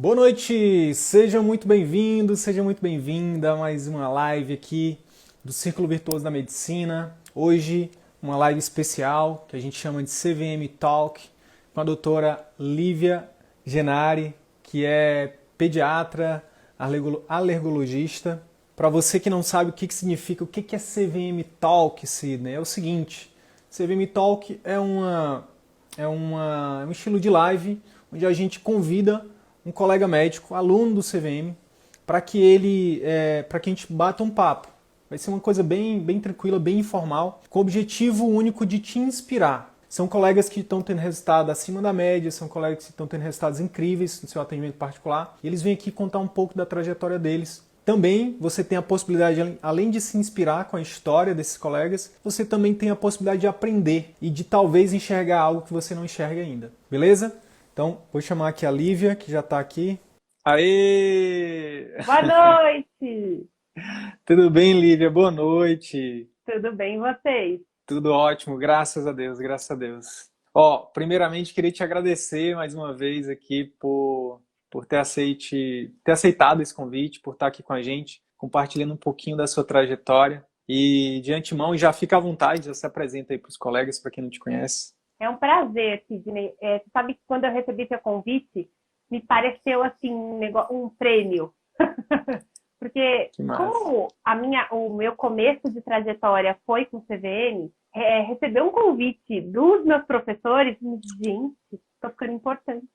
Boa noite, seja muito bem-vindo, seja muito bem-vinda a mais uma live aqui do Círculo Virtuoso da Medicina. Hoje, uma live especial que a gente chama de CVM Talk com a doutora Lívia Genari, que é pediatra, alergologista. Para você que não sabe o que significa, o que é CVM Talk, Sidney, é o seguinte: CVM Talk é um estilo de live onde a gente convida um colega médico, aluno do CVM, para que a gente bata um papo. Vai ser uma coisa bem tranquila, bem informal, com o objetivo único de te inspirar. São colegas que estão tendo resultado acima da média, são colegas que estão tendo resultados incríveis no seu atendimento particular, e eles vêm aqui contar um pouco da trajetória deles. Também você tem a possibilidade, além de se inspirar com a história desses colegas, você também tem a possibilidade de aprender e de talvez enxergar algo que você não enxerga ainda. Beleza? Então, vou chamar aqui a Lívia, que já está aqui. Aê! Boa noite! Tudo bem, Lívia? Boa noite. Tudo bem, e vocês? Tudo ótimo, graças a Deus, graças a Deus. Ó, primeiramente, queria te agradecer mais uma vez aqui por ter aceitado esse convite, por estar aqui com a gente, compartilhando um pouquinho da sua trajetória. E de antemão, já fica à vontade, já se apresenta aí para os colegas, para quem não te conhece. É um prazer, Sidney. Você sabe que quando eu recebi seu convite, me pareceu assim um prêmio. Porque Que massa. como o meu começo de trajetória foi com o CVM, receber um convite dos meus professores, gente, estou ficando importante.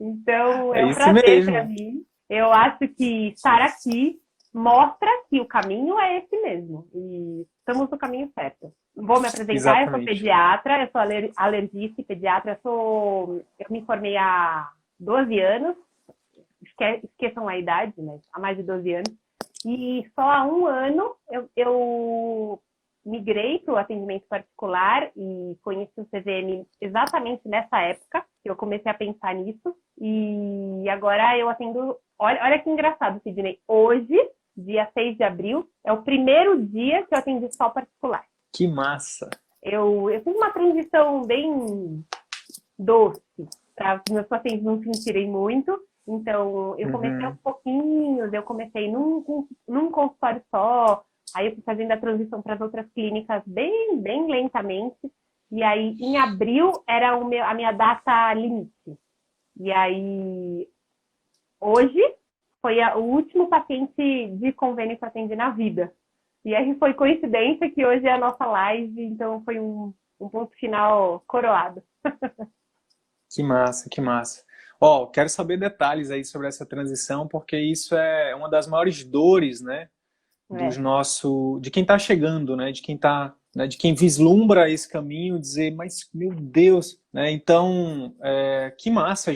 Então, É é um isso prazer para mesmo. mim. Eu acho que estar aqui mostra que o caminho é esse mesmo. E estamos no caminho certo. Vou me apresentar, eu sou Exatamente. pediatra, eu sou alergista e pediatra. Eu me formei há 12 anos, esqueçam a idade, mas há mais de 12 anos. E só há um ano eu migrei para o atendimento particular e conheci o CVM exatamente nessa época, que eu comecei a pensar nisso. E agora eu atendo... Olha que engraçado, Sidney. Hoje, dia 6 de abril, é o primeiro dia que eu atendi só particular. Que massa. Eu fiz uma transição bem doce, para os meus pacientes não sentirem muito. Então, eu comecei aos Uhum. pouquinhos, eu comecei num consultório só, aí eu fui fazendo a transição para as outras clínicas bem lentamente. E aí, em abril, era a minha data limite. E aí, hoje, foi o último paciente de convênio que eu atendi na vida. E aí foi coincidência que hoje é a nossa live, então foi um ponto final coroado. Que massa, que massa. Ó, quero saber detalhes aí sobre essa transição, porque isso é uma das maiores dores, né, É. de quem está chegando, né, de quem vislumbra esse caminho, dizer, mas meu Deus, né? Então, que massa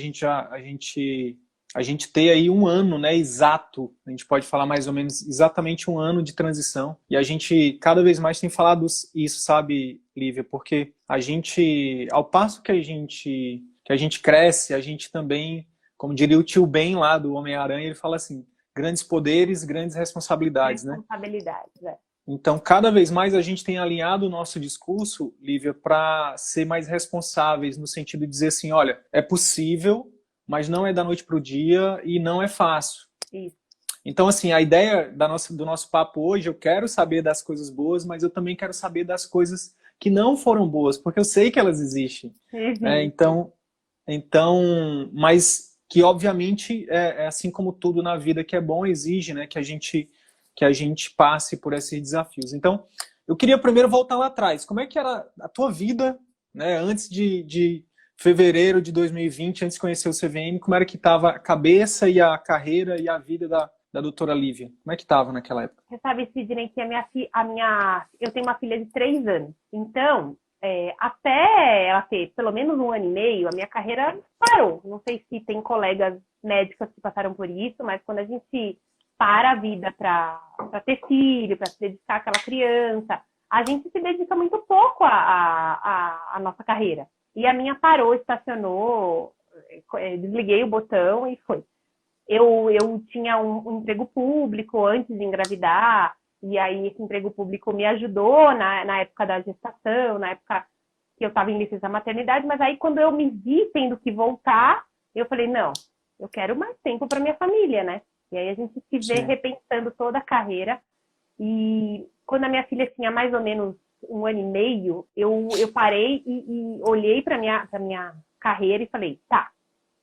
a gente ter aí um ano, né, exato. A gente pode falar mais ou menos exatamente um ano de transição. E a gente cada vez mais tem falado isso, sabe, Lívia? Porque a gente, ao passo que a gente cresce, a gente também, como diria o tio Ben lá do Homem-Aranha, ele fala assim: grandes poderes, grandes responsabilidades, né? Responsabilidades, é. Então, cada vez mais a gente tem alinhado o nosso discurso, Lívia, para ser mais responsáveis, no sentido de dizer assim: olha, é possível, mas não é da noite para o dia e não é fácil. Isso. Então, assim, a ideia do nosso papo hoje, eu quero saber das coisas boas, mas eu também quero saber das coisas que não foram boas, porque eu sei que elas existem, né? Existe. Mas que obviamente é assim como tudo na vida que é bom, exige, né, que a gente passe por esses desafios. Então, eu queria primeiro voltar lá atrás. Como é que era a tua vida, né, antes de fevereiro de 2020, antes de conhecer o CVM, como era que estava a cabeça e a carreira e a vida da doutora Lívia? Como é que estava naquela época? Você sabe, Sidney, que eu tenho uma filha de 3 anos. Então, até ela ter pelo menos um ano e meio, a minha carreira parou. Não sei se tem colegas médicas que passaram por isso, mas quando a gente para a vida para ter filho, para se dedicar àquela criança, a gente se dedica muito pouco à nossa carreira. E a minha parou, estacionou, desliguei o botão e foi. Eu tinha um emprego público antes de engravidar, e aí esse emprego público me ajudou na época da gestação, na época que eu estava em licença maternidade, mas aí quando eu me vi tendo que voltar, eu falei, não, eu quero mais tempo para minha família, né? E aí a gente se vê repensando toda a carreira. E quando a minha filha tinha mais ou menos 1 ano e meio, eu parei e olhei para minha carreira e falei, tá,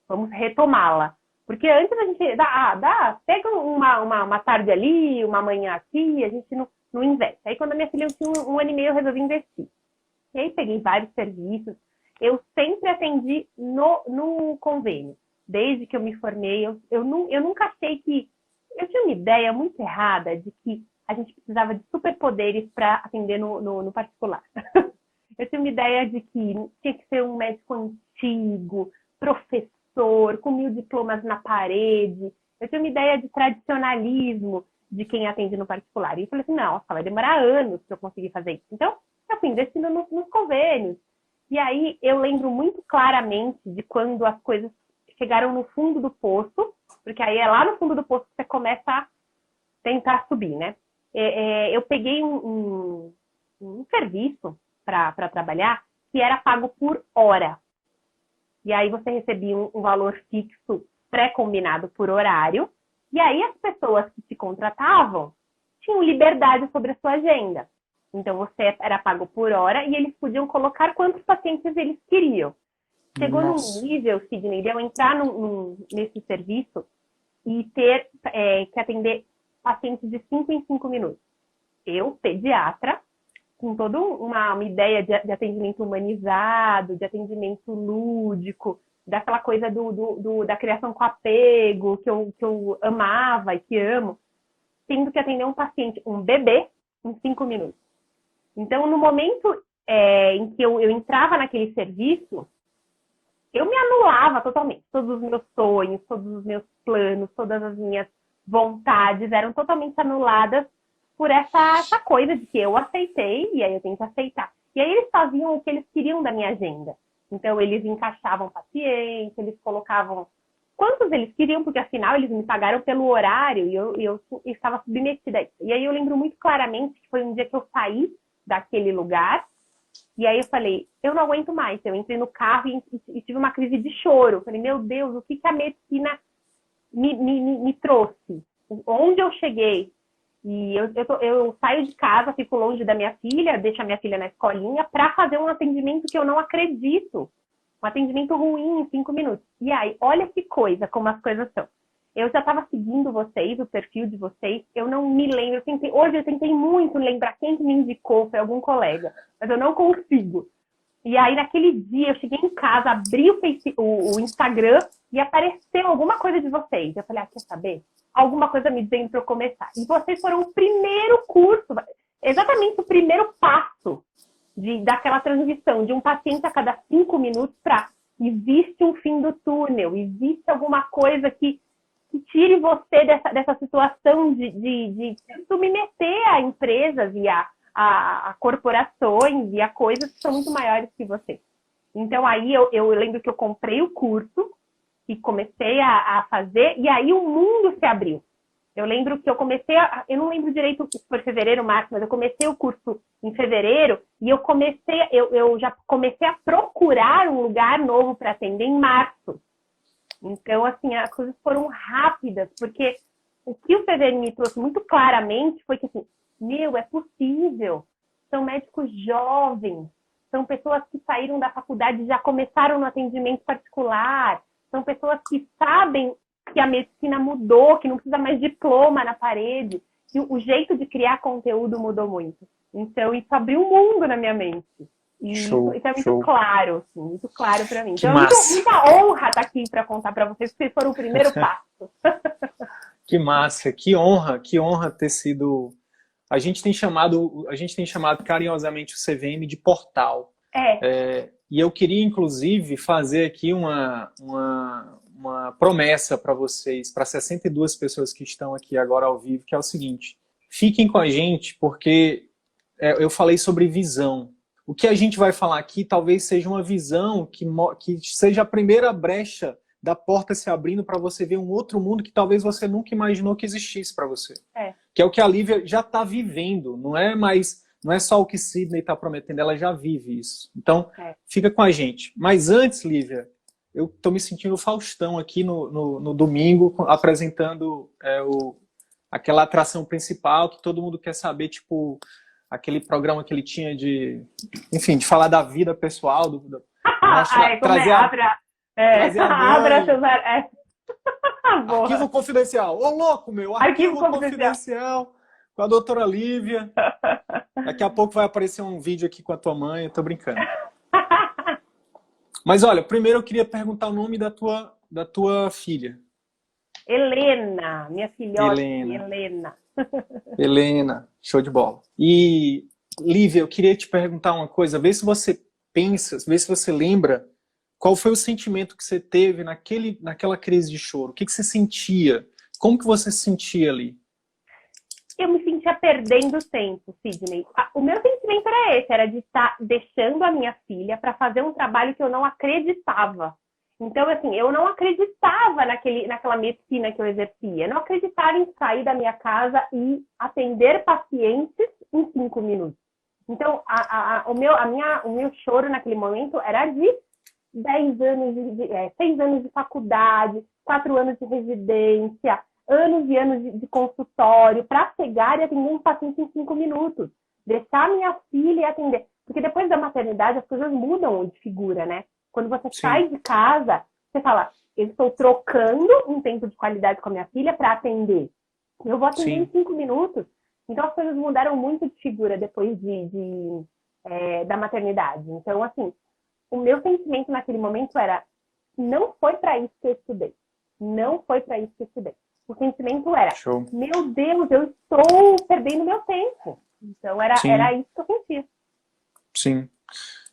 vamos retomá-la. Porque antes a gente pega uma tarde ali, uma manhã aqui, a gente não investe. Aí quando a minha filha tinha 1 ano e meio, eu resolvi investir. E aí peguei vários serviços. Eu sempre atendi no convênio. Desde que eu me formei, eu nunca achei que... Eu tinha uma ideia muito errada de que a gente precisava de superpoderes para atender no particular. Eu tinha uma ideia de que tinha que ser um médico antigo, professor, com 1000 diplomas na parede. Eu tinha uma ideia de tradicionalismo de quem atende no particular. E eu falei assim, não, vai demorar anos para eu conseguir fazer isso. Então, eu fui investindo nos convênios. E aí, eu lembro muito claramente de quando as coisas chegaram no fundo do poço, porque aí é lá no fundo do poço que você começa a tentar subir, né? Eu peguei um serviço para trabalhar que era pago por hora. E aí você recebia um valor fixo pré-combinado por horário. E aí as pessoas que te contratavam tinham liberdade sobre a sua agenda. Então você era pago por hora e eles podiam colocar quantos pacientes eles queriam. Chegou num nível, Sidney, de eu entrar nesse serviço e ter que atender pacientes de 5 em 5 minutos. Eu, pediatra, com toda uma ideia de atendimento humanizado, de atendimento lúdico, daquela coisa da criação com apego, que eu amava e que amo, tendo que atender um paciente, um bebê, em 5 minutos. Então, no momento em que eu entrava naquele serviço, eu me anulava totalmente. Todos os meus sonhos, todos os meus planos, todas as minhas vontades eram totalmente anuladas por essa coisa de que eu aceitei e aí eu tenho que aceitar. E aí eles faziam o que eles queriam da minha agenda. Então, eles encaixavam pacientes, eles colocavam quantos eles queriam, porque afinal eles me pagaram pelo horário e eu estava submetida a isso. E aí eu lembro muito claramente que foi um dia que eu saí daquele lugar e aí eu falei, eu não aguento mais. Eu entrei no carro e tive uma crise de choro. Eu falei, meu Deus, o que a medicina me trouxe? Onde eu cheguei? E eu saio de casa, fico longe da minha filha, deixo a minha filha na escolinha para fazer um atendimento que eu não acredito. Um atendimento ruim em 5 minutos. E aí, olha que coisa, como as coisas são. Eu já estava seguindo vocês, o perfil de vocês, eu não me lembro. Hoje eu tentei muito lembrar quem que me indicou, foi algum colega, mas eu não consigo. E aí, naquele dia, eu cheguei em casa, abri o Instagram e apareceu alguma coisa de vocês. Eu falei, quer saber? Alguma coisa me dizendo para eu começar. E vocês foram o primeiro curso, exatamente o primeiro passo daquela transição de um paciente a cada 5 minutos para existe um fim do túnel, existe alguma coisa que tire você dessa situação de submeter a empresas e a corporações e a coisas que são muito maiores que você. Então, aí eu lembro que eu comprei o curso e comecei a fazer, e aí o mundo se abriu. Eu lembro que eu comecei, eu não lembro direito se foi fevereiro, março, mas eu comecei o curso em fevereiro e eu já comecei a procurar um lugar novo para atender em março. Então, assim, as coisas foram rápidas, porque o que o fevereiro me trouxe muito claramente foi que, assim, é possível. São médicos jovens, são pessoas que saíram da faculdade e já começaram no atendimento particular, são pessoas que sabem que a medicina mudou, que não precisa mais diploma na parede, que o jeito de criar conteúdo mudou muito. Então, isso abriu um mundo na minha mente. E isso é muito claro, assim, muito claro para mim. Então, é muita honra estar aqui para contar para vocês, porque vocês foram o primeiro passo. Que massa, que honra ter sido... A gente tem chamado carinhosamente o CVM de portal. E eu queria, inclusive, fazer aqui uma promessa para vocês, para 62 pessoas que estão aqui agora ao vivo, que é o seguinte: fiquem com a gente, porque eu falei sobre visão. O que a gente vai falar aqui talvez seja uma visão que seja a primeira brecha da porta se abrindo para você ver um outro mundo que talvez você nunca imaginou que existisse para você. Que é o que a Lívia já está vivendo, não é só o que Sidney está prometendo, ela já vive isso. Então, fica com a gente. Mas antes, Lívia, eu tô me sentindo Faustão aqui no domingo, apresentando aquela atração principal que todo mundo quer saber, tipo, aquele programa que ele tinha enfim, de falar da vida pessoal, trazer trazer a Abra mãe. seus... Arquivo confidencial. Ô, louco, meu! Arquivo confidencial com a doutora Lívia. Daqui a pouco vai aparecer um vídeo aqui com a tua mãe, eu tô brincando. Mas olha, primeiro eu queria perguntar o nome da tua filha. Helena, minha filhota, Helena. Helena, show de bola. E, Lívia, eu queria te perguntar uma coisa, vê se você pensa, vê se você lembra qual foi o sentimento que você teve naquela crise de choro. O que você sentia? Como que você se sentia ali? Eu me sentia perdendo tempo, Sidney. O meu sentimento era esse, era de estar deixando a minha filha para fazer um trabalho que eu não acreditava. Então, assim, eu não acreditava naquela medicina que eu exercia. Eu não acreditava em sair da minha casa e atender pacientes em 5 minutos. Então, o meu choro naquele momento era de 10 anos, 6 anos de faculdade, 4 anos de residência, anos e anos de consultório, para chegar e atender um paciente em 5 minutos. Deixar minha filha e atender. Porque depois da maternidade as coisas mudam de figura, né? Quando você sai de casa, você fala, eu estou trocando um tempo de qualidade com a minha filha para atender. Eu vou atender em 5 minutos. Então as coisas mudaram muito de figura depois da maternidade. Então, assim, o meu sentimento naquele momento era, não foi para isso que eu estudei. Não foi para isso que eu estudei. O sentimento era, meu Deus, eu estou perdendo meu tempo. Então era isso que eu sentia. Sim.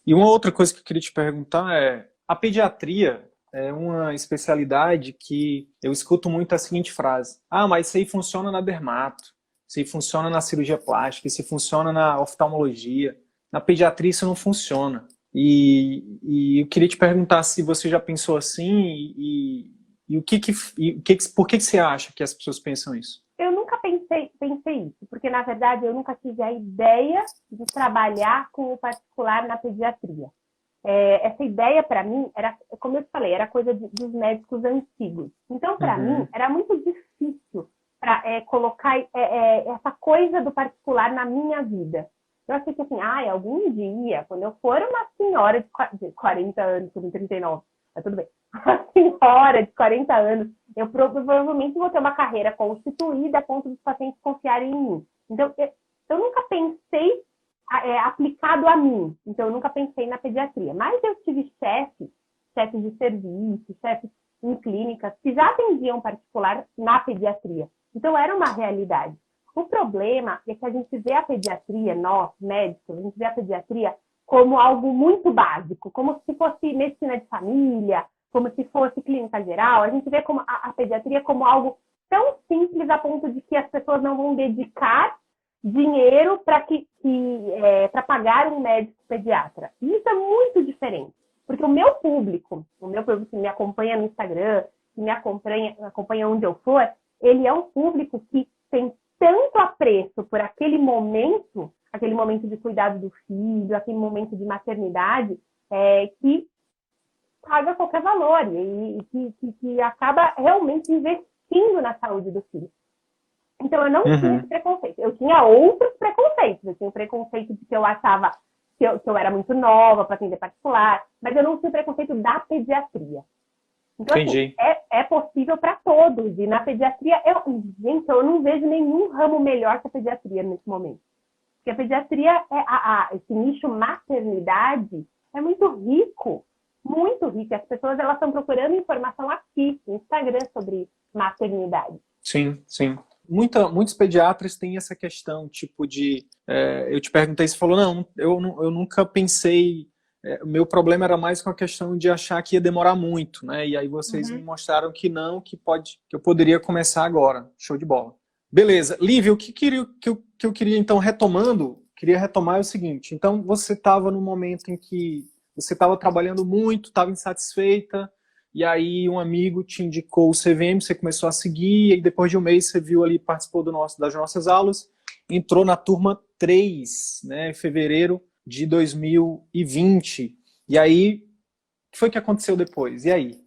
E uma outra coisa que eu queria te perguntar a pediatria é uma especialidade que eu escuto muito a seguinte frase: mas isso aí funciona na dermato, isso aí funciona na cirurgia plástica, isso aí funciona na oftalmologia. Na pediatria isso não funciona. E eu queria te perguntar se você já pensou assim por que você acha que as pessoas pensam isso? Eu nunca pensei isso, porque na verdade eu nunca tive a ideia de trabalhar com o particular na pediatria. Essa ideia para mim era, como eu te falei, era coisa dos médicos antigos. Então para mim era muito difícil colocar essa coisa do particular na minha vida. Eu achei que assim, algum dia, quando eu for uma senhora de 40 anos, com 39, mas tudo bem, uma senhora de 40 anos, eu provavelmente vou ter uma carreira constituída a ponto dos pacientes confiarem em mim. Então, eu nunca pensei aplicado a mim. Então, eu nunca pensei na pediatria. Mas eu tive chefes de serviço, chefes em clínicas, que já atendiam particular na pediatria. Então, era uma realidade. O problema é que a gente vê a pediatria, nós, médicos, a gente vê a pediatria como algo muito básico, como se fosse medicina de família, como se fosse clínica geral. A gente vê como a pediatria como algo tão simples a ponto de que as pessoas não vão dedicar dinheiro para pagar um médico pediatra. E isso é muito diferente, porque o meu público que me acompanha no Instagram, que me acompanha onde eu for, ele é um público que tem tanto apreço por aquele momento de cuidado do filho, aquele momento de maternidade, que paga qualquer valor e que acaba realmente investindo na saúde do filho. Então, eu não tinha esse preconceito. Eu tinha outros preconceitos. Eu tinha o preconceito de que eu achava que eu era muito nova para atender particular, mas eu não tinha o preconceito da pediatria. Então, assim, é possível para todos. E na pediatria, gente, eu não vejo nenhum ramo melhor que a pediatria nesse momento. Porque a pediatria, esse nicho maternidade, é muito rico. Muito rico. As pessoas elas estão procurando informação aqui, no Instagram, sobre maternidade. Sim, sim. Muitos pediatras têm essa questão, tipo de... eu te perguntei, você falou, não, eu nunca pensei... o meu problema era mais com a questão de achar que ia demorar muito, né? E aí vocês me mostraram que não, que eu poderia começar agora. Show de bola. Beleza. Lívia, o que eu queria, então, queria retomar é o seguinte. Então, você estava num momento em que você estava trabalhando muito, estava insatisfeita, e aí um amigo te indicou o CVM, você começou a seguir, e depois de um mês você viu ali, participou das nossas aulas, entrou na turma 3, né, em fevereiro de 2020. E aí que foi que aconteceu depois? E aí?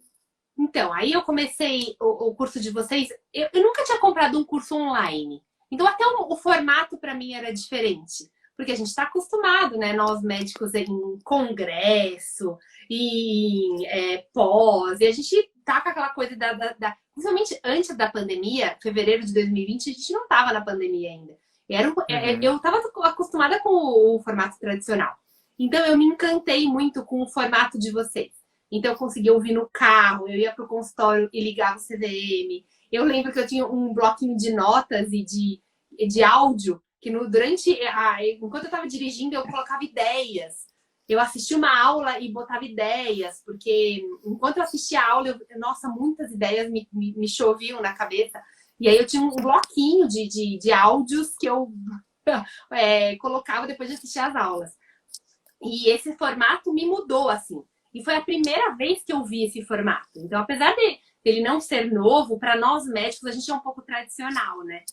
Então, aí eu comecei o curso de vocês. Eu nunca tinha comprado um curso online. Então, até o formato para mim era diferente. Porque a gente está acostumado, né? Nós médicos em congresso, em pós, e a gente tá com aquela coisa principalmente antes da pandemia, fevereiro de 2020, a gente não estava na pandemia ainda. Eu estava acostumada com o formato tradicional. Então, eu me encantei muito com o formato de vocês. Então, eu conseguia ouvir no carro, eu ia para o consultório e ligava o CVM. Eu lembro que eu tinha um bloquinho de notas e de áudio, que enquanto eu estava dirigindo, eu colocava ideias. Eu assistia uma aula e botava ideias, porque enquanto eu assistia a aula, nossa, muitas ideias me choviam na cabeça. E aí eu tinha um bloquinho de áudios que eu colocava depois de assistir as aulas. E esse formato me mudou, assim. E foi a primeira vez que eu vi esse formato. Então, apesar dele não ser novo, para nós médicos, a gente é um pouco tradicional, né?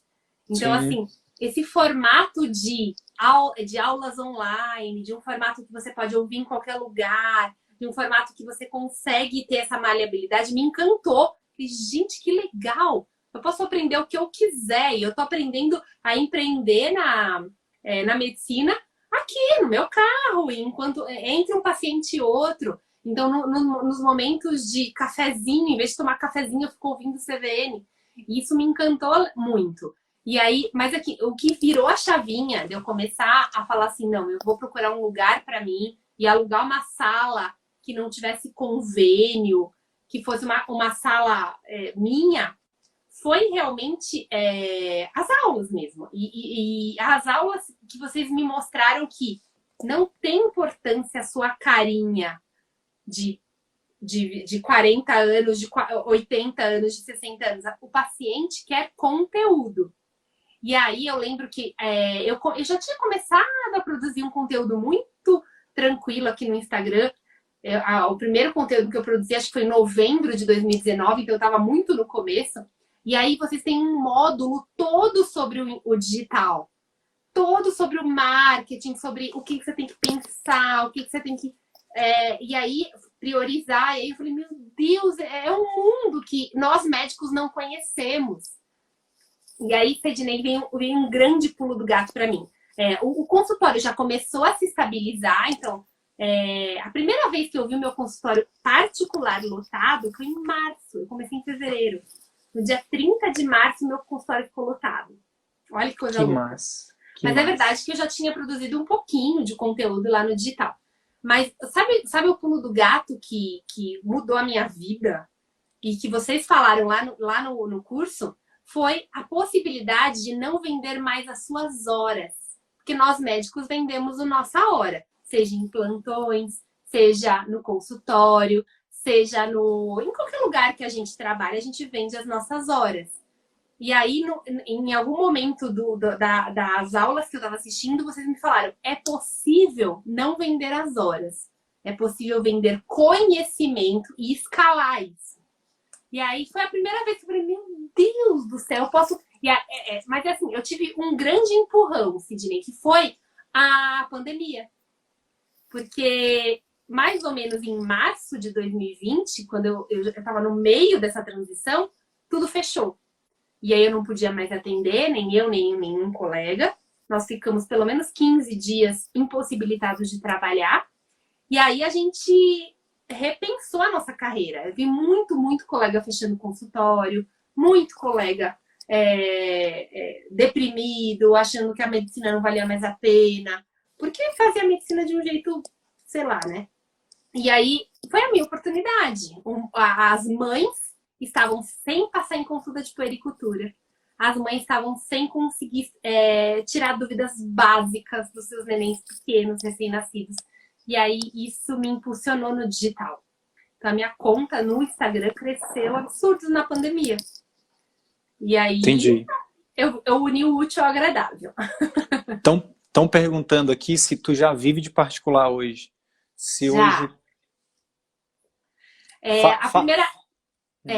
Então, Sim. assim, esse formato de aulas online, de um formato que você pode ouvir em qualquer lugar, de um formato que você consegue ter essa maleabilidade, me encantou. E, gente, que legal! Eu posso aprender o que eu quiser. E eu tô aprendendo a empreender na medicina aqui, no meu carro, enquanto entre um paciente e outro. Então, nos momentos de cafezinho, em vez de tomar cafezinho, eu fico ouvindo CVN. E isso me encantou muito. E aí, mas aqui, o que virou a chavinha de eu começar a falar assim, não, eu vou procurar um lugar para mim e alugar uma sala que não tivesse convênio, que fosse uma sala minha, foi realmente as aulas mesmo. E as aulas que vocês me mostraram que não tem importância a sua carinha de 40 anos, de 80 anos, de 60 anos. O paciente quer conteúdo. E aí eu lembro que eu já tinha começado a produzir um conteúdo muito tranquilo aqui no Instagram. O primeiro conteúdo que eu produzi, acho que foi em novembro de 2019, então eu estava muito no começo. E aí vocês têm um módulo todo sobre o digital. Todo sobre o marketing, sobre o que você tem que pensar, o que você tem que... e aí, priorizar. E aí eu falei, meu Deus, é um mundo que nós médicos não conhecemos. E aí, Sidney, vem um grande pulo do gato para mim. O consultório já começou a se estabilizar, então... a primeira vez que eu vi o meu consultório particular lotado foi em março. Eu comecei em fevereiro. No dia 30 de março, meu consultório ficou lotado. Olha que coisa louca. Massa. Mas é verdade que eu já tinha produzido um pouquinho de conteúdo lá no digital. Mas sabe o pulo do gato que mudou a minha vida? E que vocês falaram lá no curso? Foi a possibilidade de não vender mais as suas horas. Porque nós médicos vendemos a nossa hora. Seja em plantões, seja no consultório, seja em qualquer lugar que a gente trabalha, a gente vende as nossas horas. E aí, em algum momento das aulas que eu estava assistindo, vocês me falaram, é possível não vender as horas. É possível vender conhecimento e escalar isso. E aí, foi a primeira vez que eu falei, meu Deus do céu, eu posso... Mas assim, eu tive um grande empurrão, Sidney, que foi a pandemia. Porque mais ou menos em março de 2020, quando eu estava no meio dessa transição, tudo fechou. E aí eu não podia mais atender, nem eu, nem nenhum colega. Nós ficamos pelo menos 15 dias impossibilitados de trabalhar. E aí a gente repensou a nossa carreira. Eu vi muito colega fechando consultório, muito colega deprimido, achando que a medicina não valia mais a pena. Porque fazia a medicina de um jeito, sei lá, né? E aí foi a minha oportunidade. As mães estavam sem passar em consulta de puericultura. As mães estavam sem conseguir tirar dúvidas básicas dos seus nenéns pequenos, recém-nascidos. E aí isso me impulsionou no digital. Então a minha conta no Instagram cresceu absurdo na pandemia. E aí Entendi. Eu uni o útil ao agradável. Estão perguntando aqui se tu já vive de particular hoje. Se já. Hoje... A primeira...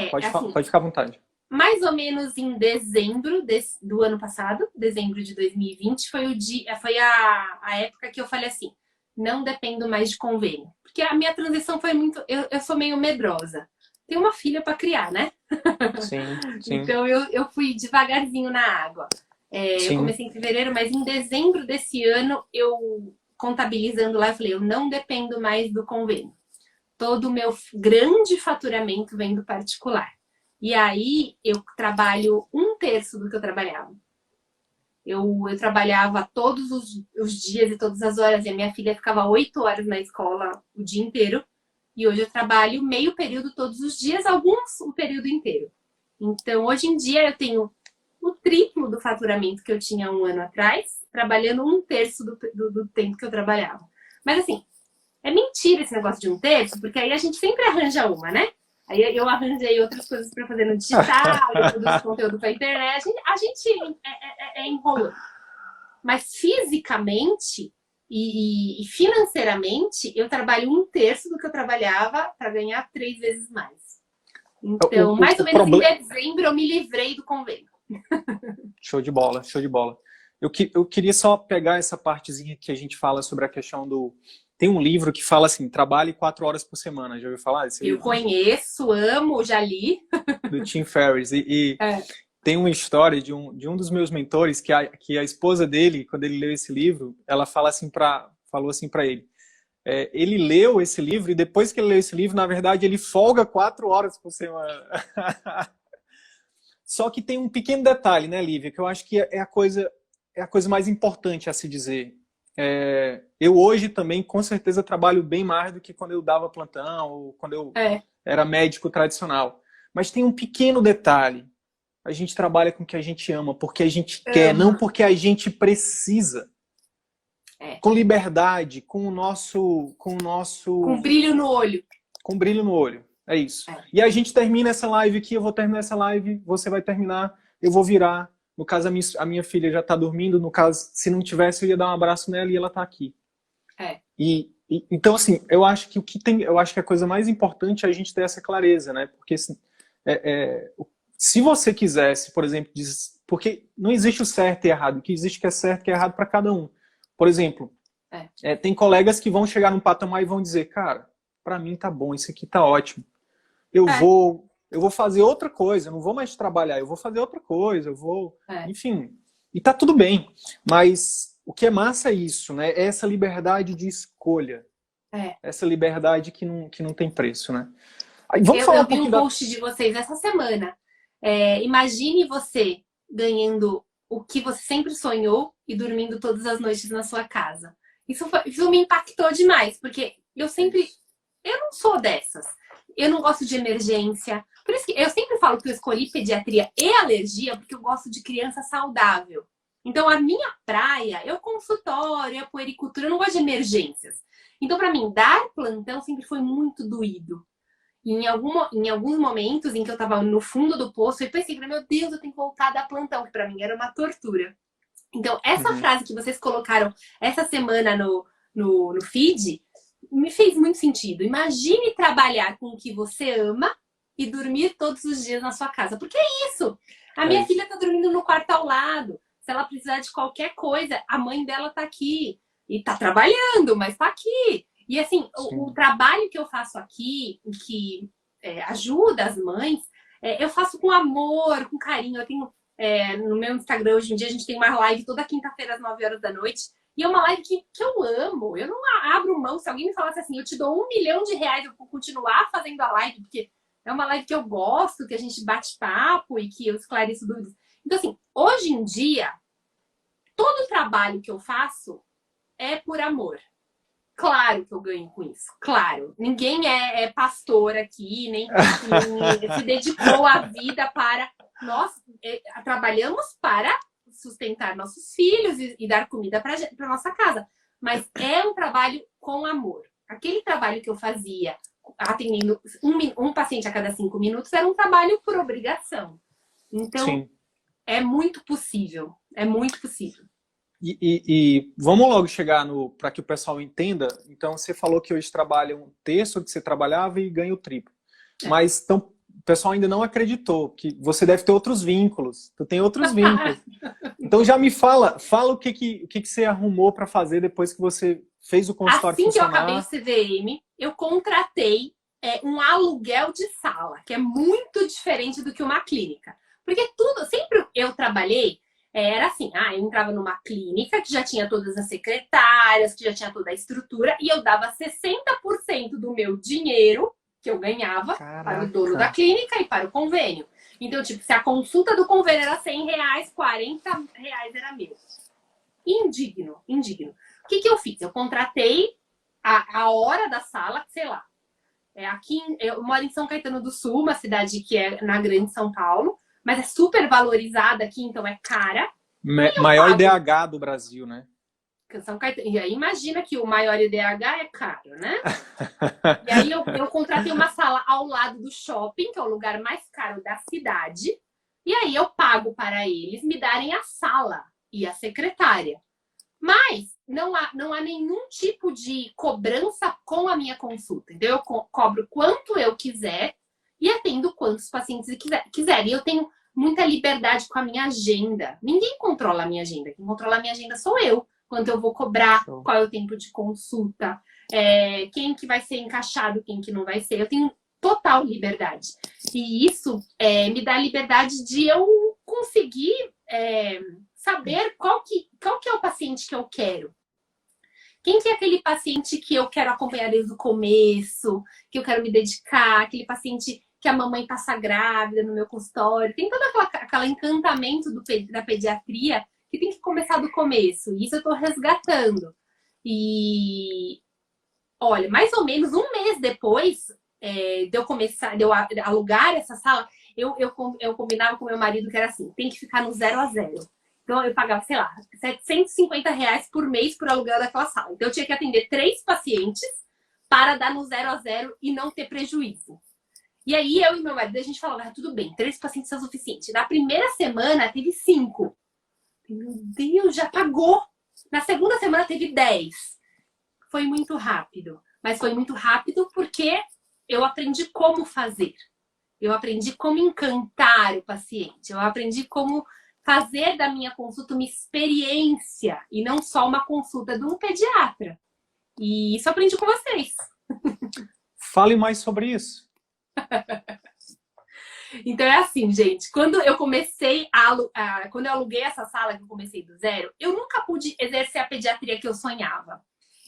pode ficar à vontade. Mais ou menos em dezembro do ano passado, dezembro de 2020, foi a época que eu falei assim, não dependo mais de convênio. Porque a minha transição foi muito... Eu sou meio medrosa. Tenho uma filha para criar, né? Sim, sim. Então eu fui devagarzinho na água. Eu comecei em fevereiro, mas em dezembro desse ano, eu contabilizando lá, eu falei, eu não dependo mais do convênio. Todo o meu grande faturamento vem do particular. E aí eu trabalho 1/3 do que eu trabalhava. Eu trabalhava todos os dias e todas as horas, e a minha filha ficava 8 horas na escola o dia inteiro. E hoje eu trabalho meio período todos os dias, alguns o período inteiro. Então, hoje em dia, eu tenho o triplo do faturamento que eu tinha 1 ano atrás, trabalhando 1/3 do tempo que eu trabalhava. Mas, assim, é mentira esse negócio de 1/3, porque aí a gente sempre arranja uma, né? Aí eu arranjei outras coisas para fazer no digital, eu produzo conteúdo para a internet, a gente enrolando. Mas fisicamente e financeiramente, eu trabalho 1/3 do que eu trabalhava para ganhar 3 vezes mais. Então, mais ou menos em dezembro, eu me livrei do convênio. Show de bola, show de bola. Eu queria só pegar essa partezinha que a gente fala sobre a questão do... Tem um livro que fala assim, trabalhe 4 horas por semana. Já ouviu falar desse livro? Eu conheço, amo, já li. Do Tim Ferriss. Tem uma história de um dos meus mentores, que a esposa dele, quando ele leu esse livro, ela falou assim para ele. Ele leu esse livro e depois que ele leu esse livro, na verdade, ele folga 4 horas por semana. Só que tem um pequeno detalhe, né, Lívia, que eu acho que é a coisa mais importante a se dizer. Eu hoje também, com certeza, trabalho bem mais do que quando eu dava plantão ou quando eu era médico tradicional. Mas tem um pequeno detalhe. A gente trabalha com o que a gente ama, porque a gente quer, não porque a gente precisa. Com liberdade, com o nosso... Com brilho no olho. Com brilho no olho, é isso. E a gente termina essa live aqui, eu vou terminar essa live, você vai terminar, eu vou virar. No caso, a minha filha já está dormindo, no caso, se não tivesse, eu ia dar um abraço nela e ela está aqui. Então, assim, eu acho que a coisa mais importante é a gente ter essa clareza, né? Porque se você quisesse, por exemplo, porque não existe o certo e errado, o que existe que é certo e que é errado para cada um. Por exemplo, tem colegas que vão chegar num patamar e vão dizer, cara, para mim tá bom, isso aqui tá ótimo. Eu vou fazer outra coisa, eu não vou mais trabalhar, eu vou fazer outra coisa, eu vou... Enfim, e tá tudo bem. Mas o que é massa é isso, né? É essa liberdade de escolha. Essa liberdade que não tem preço, né? Aí, vamos falar eu vi um post de vocês essa semana. Imagine você ganhando o que você sempre sonhou e dormindo todas as noites na sua casa. Isso me impactou demais, porque eu não sou dessas. Eu não gosto de emergência. Por isso que eu sempre falo que eu escolhi pediatria e alergia, porque eu gosto de criança saudável. Então, a minha praia é o consultório, é a puericultura, eu não gosto de emergências. Então, para mim, dar plantão sempre foi muito doído. E em alguns momentos em que eu tava no fundo do poço, eu pensei, meu Deus, eu tenho que voltar a dar plantão, que pra mim era uma tortura. Então, essa frase que vocês colocaram essa semana no feed, me fez muito sentido. Imagine trabalhar com o que você ama e dormir todos os dias na sua casa. Porque é isso. A minha filha tá dormindo no quarto ao lado. Se ela precisar de qualquer coisa, a mãe dela tá aqui. E tá trabalhando, mas tá aqui. E assim, o trabalho que eu faço aqui, que ajuda as mães, eu faço com amor, com carinho. Eu tenho, no meu Instagram, hoje em dia, a gente tem uma live toda quinta-feira às 9 horas da noite. E é uma live que eu amo. Eu não abro mão. Se alguém me falasse assim, eu te dou R$1 milhão, eu vou continuar fazendo a live, porque é uma live que eu gosto, que a gente bate papo e que eu esclareço dúvidas. Então, assim, hoje em dia, todo o trabalho que eu faço é por amor. Claro que eu ganho com isso, claro. Ninguém é pastor aqui, nem se dedicou a vida para... Nós trabalhamos para sustentar nossos filhos e dar comida para nossa casa. Mas é um trabalho com amor. Aquele trabalho que eu fazia atendendo um paciente a cada 5 minutos era um trabalho por obrigação. Então, é muito possível. É muito possível. E vamos logo chegar para que o pessoal entenda. Então, você falou que hoje trabalha 1/3 do que você trabalhava e ganha o triplo. Mas então, o pessoal ainda não acreditou que você deve ter outros vínculos. Tu tem outros vínculos. Então, já me fala o que você arrumou para fazer depois que você fez o consultório Assim que eu funcionar. acabei o CVM, eu contratei um aluguel de sala, que é muito diferente do que uma clínica. Porque tudo, sempre eu trabalhei, era assim, eu entrava numa clínica que já tinha todas as secretárias, que já tinha toda a estrutura, e eu dava 60% do meu dinheiro que eu ganhava para o dono da clínica e para o convênio. Então, tipo, se a consulta do convênio era R$100, R$40 era meu. Indigno, indigno. O que eu fiz? Eu contratei a hora da sala, sei lá. Eu moro em São Caetano do Sul, uma cidade que é na Grande São Paulo, mas é super valorizada aqui, então é cara. Maior IDH do Brasil, né? São Caetano. E aí imagina que o maior IDH é caro, né? E aí eu contratei uma sala ao lado do shopping, que é o lugar mais caro da cidade. E aí eu pago para eles me darem a sala e a secretária. Mas não há nenhum tipo de cobrança com a minha consulta. Então, eu cobro quanto eu quiser e atendo quantos pacientes quiserem. E eu tenho muita liberdade com a minha agenda. Ninguém controla a minha agenda. Quem controla a minha agenda sou eu. Quanto eu vou cobrar, qual é o tempo de consulta, quem que vai ser encaixado, quem que não vai ser. Eu tenho total liberdade. E isso me dá a liberdade de eu conseguir saber qual que é o paciente que eu quero. Quem que é aquele paciente que eu quero acompanhar desde o começo, que eu quero me dedicar, aquele paciente que a mamãe passa grávida no meu consultório. Tem todo aquele encantamento da pediatria que tem que começar do começo. E isso eu estou resgatando. E, olha, mais ou menos um mês depois de eu alugar essa sala, eu combinava com meu marido que era assim, tem que ficar no 0 a 0. Então, eu pagava, sei lá, R$750 por mês por aluguel daquela sala. Então, eu tinha que atender 3 pacientes para dar no 0 a 0 e não ter prejuízo. E aí, eu e meu marido, a gente falava, tudo bem, 3 pacientes é o suficiente. Na primeira semana, teve 5. Meu Deus, já pagou! Na segunda semana, teve 10. Foi muito rápido. Mas foi muito rápido porque eu aprendi como fazer. Eu aprendi como encantar o paciente. Eu aprendi como fazer da minha consulta uma experiência e não só uma consulta de um pediatra. E isso eu aprendi com vocês. Fale mais sobre isso. Então é assim, gente. Quando eu comecei quando eu aluguei essa sala, que eu comecei do zero, eu nunca pude exercer a pediatria que eu sonhava.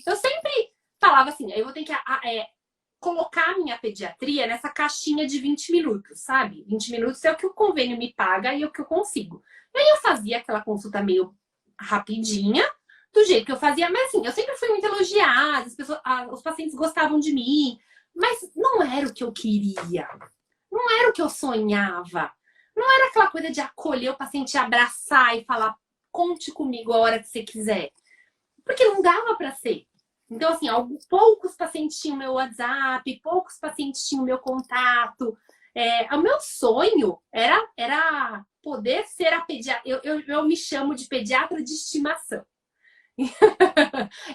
Eu sempre falava assim, eu vou ter que colocar a minha pediatria nessa caixinha de 20 minutos, sabe? 20 minutos é o que o convênio me paga e é o que eu consigo. E aí eu fazia aquela consulta meio rapidinha, do jeito que eu fazia, mas assim, eu sempre fui muito elogiada, os pacientes gostavam de mim, mas não era o que eu queria. Não era o que eu sonhava. Não era aquela coisa de acolher o paciente, abraçar e falar, conte comigo a hora que você quiser. Porque não dava para ser. Então, assim, poucos pacientes tinham meu WhatsApp, poucos pacientes tinham meu contato. O meu sonho era poder ser a pediatra. Eu me chamo de pediatra de estimação.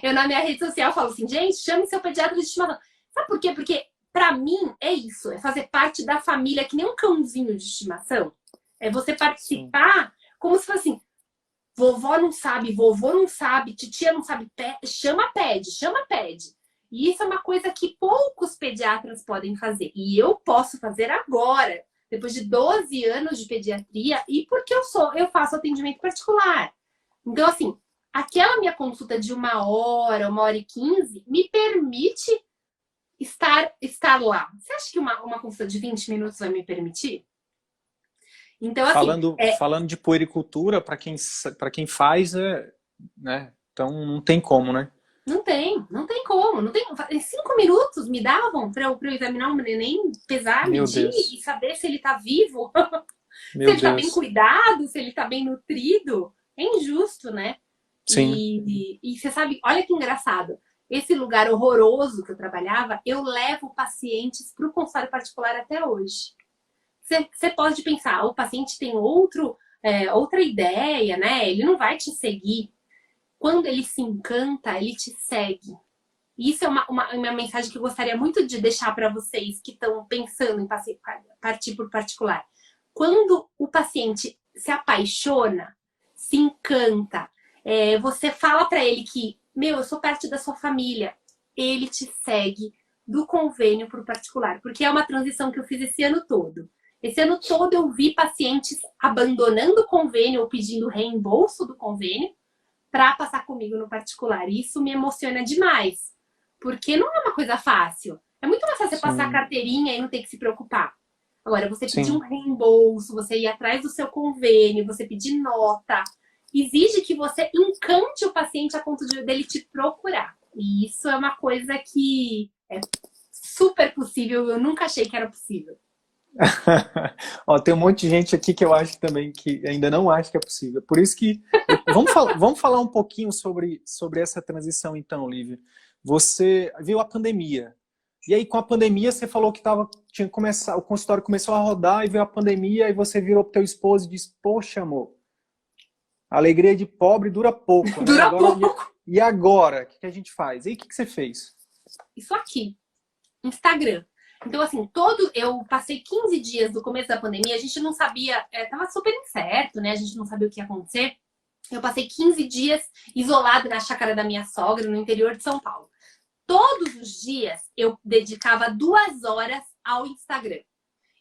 Eu, na minha rede social, falo assim, gente, chame seu pediatra de estimação. Sabe por quê? Porque, pra mim, é isso. É fazer parte da família, que nem um cãozinho de estimação. É você participar como se fosse assim, vovó não sabe, vovô não sabe, titia não sabe, chama, pede. E isso é uma coisa que poucos pediatras podem fazer. E eu posso fazer agora, depois de 12 anos de pediatria, e porque eu faço atendimento particular. Então, assim, aquela minha consulta de 1h e 15, me permite estar lá. Você acha que uma consulta de 20 minutos vai me permitir? Então, assim, falando de puericultura, para quem faz, né? Então não tem como, né? Não tem como. Não tem, 5 minutos me davam para eu examinar um neném, pesar, medir e saber se ele tá vivo, se ele tá bem cuidado, se ele tá bem nutrido. É injusto, né? Sim. E você sabe, olha que engraçado. Esse lugar horroroso que eu trabalhava, eu levo pacientes para o consultório particular até hoje. Você pode pensar, o paciente tem outra ideia, né? Ele não vai te seguir. Quando ele se encanta, ele te segue. E isso é uma mensagem que eu gostaria muito de deixar para vocês que estão pensando em partir por particular. Quando o paciente se apaixona, se encanta, você fala para ele que meu, eu sou parte da sua família. Ele te segue do convênio para o particular, porque é uma transição que eu fiz esse ano todo. Esse ano todo eu vi pacientes abandonando o convênio ou pedindo reembolso do convênio para passar comigo no particular. E isso me emociona demais, porque não é uma coisa fácil. É muito mais fácil você passar a carteirinha e não ter que se preocupar. Agora, você pedir um reembolso, você ir atrás do seu convênio, você pedir nota, exige que você encante o paciente a ponto dele te procurar. E isso é uma coisa que é super possível, eu nunca achei que era possível. Ó, tem um monte de gente aqui que eu acho também que ainda não acha que é possível. Por isso que... Vamos falar um pouquinho sobre essa transição então, Lívia. Você viu a pandemia. E aí, com a pandemia, você falou que tinha que começar, o consultório começou a rodar e veio a pandemia e você virou pro teu esposo e disse, poxa, amor, a alegria de pobre dura pouco. Né? Dura pouco. E agora? O que a gente faz? E aí, o que você fez? Isso aqui. Instagram. Então, assim, eu passei 15 dias do começo da pandemia, a gente não sabia, tava super incerto, né? A gente não sabia o que ia acontecer. Eu passei 15 dias isolada na chácara da minha sogra, no interior de São Paulo. Todos os dias eu dedicava 2 horas ao Instagram.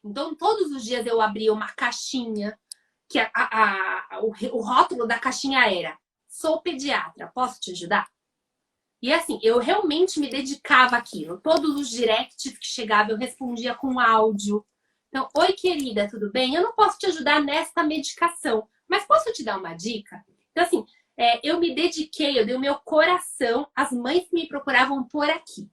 Então, todos os dias eu abria uma caixinha, que o rótulo da caixinha era: sou pediatra, posso te ajudar? E assim, eu realmente me dedicava àquilo. Todos os directs que chegavam, eu respondia com áudio. Então, oi querida, tudo bem? Eu não posso te ajudar nesta medicação, mas posso te dar uma dica? Então assim, eu me dediquei, eu dei o meu coração às mães que me procuravam por aqui.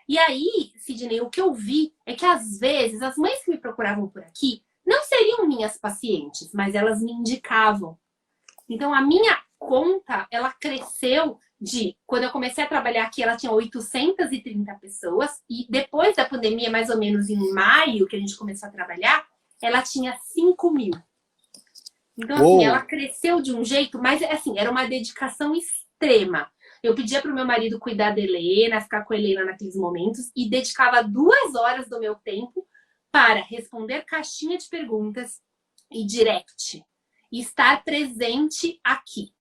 E aí, Sidney, o que eu vi é que às vezes as mães que me procuravam por aqui não seriam minhas pacientes, mas elas me indicavam. Então a minha conta, ela cresceu quando eu comecei a trabalhar aqui, ela tinha 830 pessoas. E depois da pandemia, mais ou menos em maio, que a gente começou a trabalhar, ela tinha 5.000. Então, assim, ela cresceu de um jeito, mas, assim, era uma dedicação extrema. Eu pedia para o meu marido cuidar da Helena, ficar com a Helena naqueles momentos, e dedicava 2 horas do meu tempo para responder caixinha de perguntas e direct. E estar presente aqui.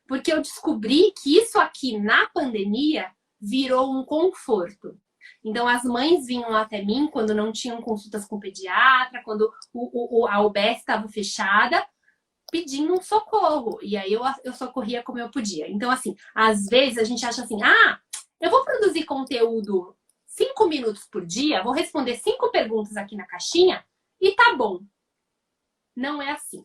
Porque eu descobri que isso aqui, na pandemia, virou um conforto. Então, as mães vinham até mim quando não tinham consultas com pediatra, quando a UBS estava fechada, pedindo um socorro. E aí eu socorria como eu podia. Então, assim, às vezes a gente acha assim, eu vou produzir conteúdo 5 minutos por dia, vou responder 5 perguntas aqui na caixinha e tá bom. Não é assim.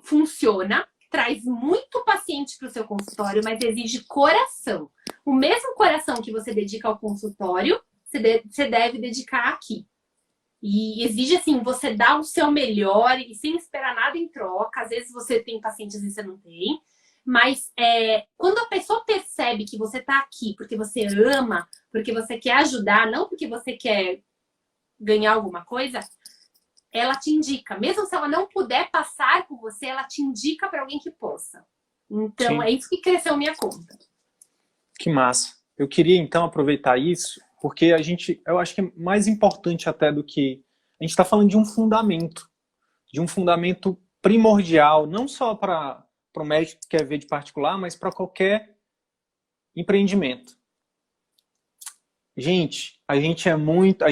Funciona, traz muito paciente para o seu consultório, mas exige coração. O mesmo coração que você dedica ao consultório, você deve dedicar aqui. E exige, assim, você dar o seu melhor e sem esperar nada em troca. Às vezes você tem pacientes e você não tem. Mas quando a pessoa percebe que você está aqui porque você ama, porque você quer ajudar, não porque você quer ganhar alguma coisa, ela te indica. Mesmo se ela não puder passar por você, ela te indica para alguém que possa. Então, Sim. É isso que cresceu minha conta. Que massa. Eu queria, então, aproveitar isso, porque eu acho que é mais importante até do que... A gente está falando de um fundamento primordial, não só para o médico que quer ver de particular, mas para qualquer empreendimento. Gente, a gente quer muito,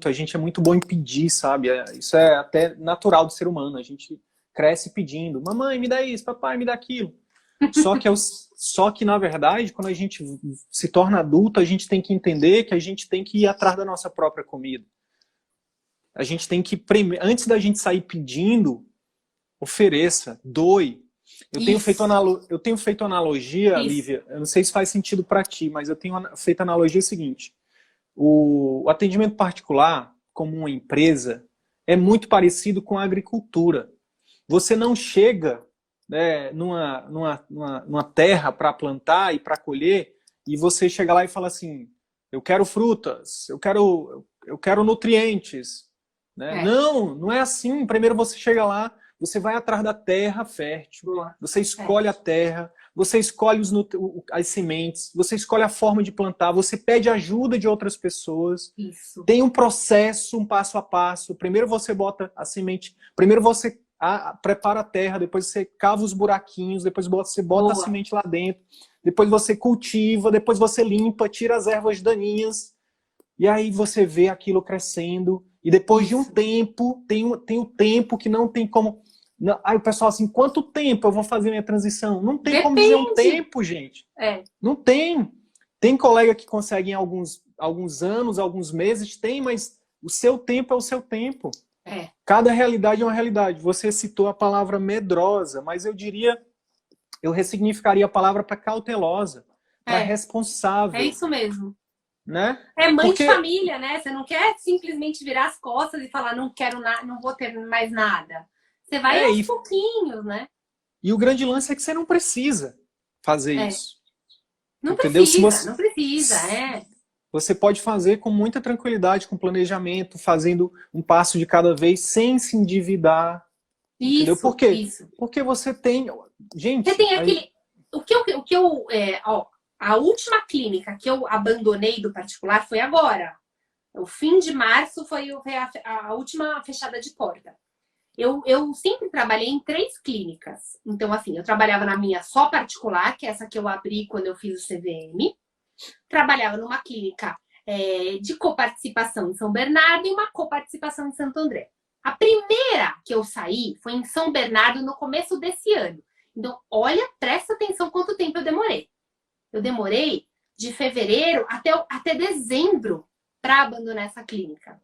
a gente é muito bom em pedir, sabe? Isso é até natural do ser humano, a gente cresce pedindo, mamãe, me dá isso, papai, me dá aquilo. Só que, na verdade, quando a gente se torna adulto, a gente tem que entender que a gente tem que ir atrás da nossa própria comida. A gente tem que, antes da gente sair pedindo, ofereça, doe. Eu tenho feito analogia, Isso. Lívia, eu não sei se faz sentido para ti, mas eu tenho feito analogia seguinte. O atendimento particular, como uma empresa, é muito parecido com a agricultura. Você não chega, né, numa terra para plantar e para colher, e você chega lá e fala assim, eu quero frutas, eu quero nutrientes. Né? Não é assim. Primeiro você chega lá, você vai atrás da terra fértil, você escolhe a terra, você escolhe as sementes, você escolhe a forma de plantar, você pede ajuda de outras pessoas. Isso. Tem um processo, um passo a passo. Primeiro você bota a semente, primeiro você prepara a terra, depois você cava os buraquinhos, depois você bota a semente lá dentro, depois você cultiva, depois você limpa, tira as ervas daninhas, e aí você vê aquilo crescendo, e depois de um tempo, tem o tempo que não tem como... Aí o pessoal assim, quanto tempo eu vou fazer minha transição? Não tem como dizer um tempo, gente. Não tem. Tem colega que consegue em alguns anos, alguns meses, tem, mas o seu tempo é o seu tempo. Cada realidade é uma realidade. Você citou a palavra medrosa, mas eu diria, eu ressignificaria a palavra para cautelosa, para responsável. É isso mesmo. Né? É mãe de família, né? Você não quer simplesmente virar as costas e falar, não quero nada, não vou ter mais nada. Você vai aos pouquinhos, né? E o grande lance é que você não precisa fazer isso. Não entendeu? precisa, não precisa, Você pode fazer com muita tranquilidade, com planejamento, fazendo um passo de cada vez, sem se endividar. Entendeu? Por quê? Isso. Porque você tem... Gente... Você tem aquele... A última clínica que eu abandonei do particular foi agora. O fim de março foi a última fechada de porta. Eu sempre trabalhei em 3 clínicas. Então, assim, eu trabalhava na minha só particular, que é essa que eu abri quando eu fiz o CVM. Trabalhava numa clínica de coparticipação em São Bernardo e uma coparticipação em Santo André. A primeira que eu saí foi em São Bernardo no começo desse ano. Então, olha, presta atenção quanto tempo eu demorei. Eu demorei de fevereiro até dezembro para abandonar essa clínica.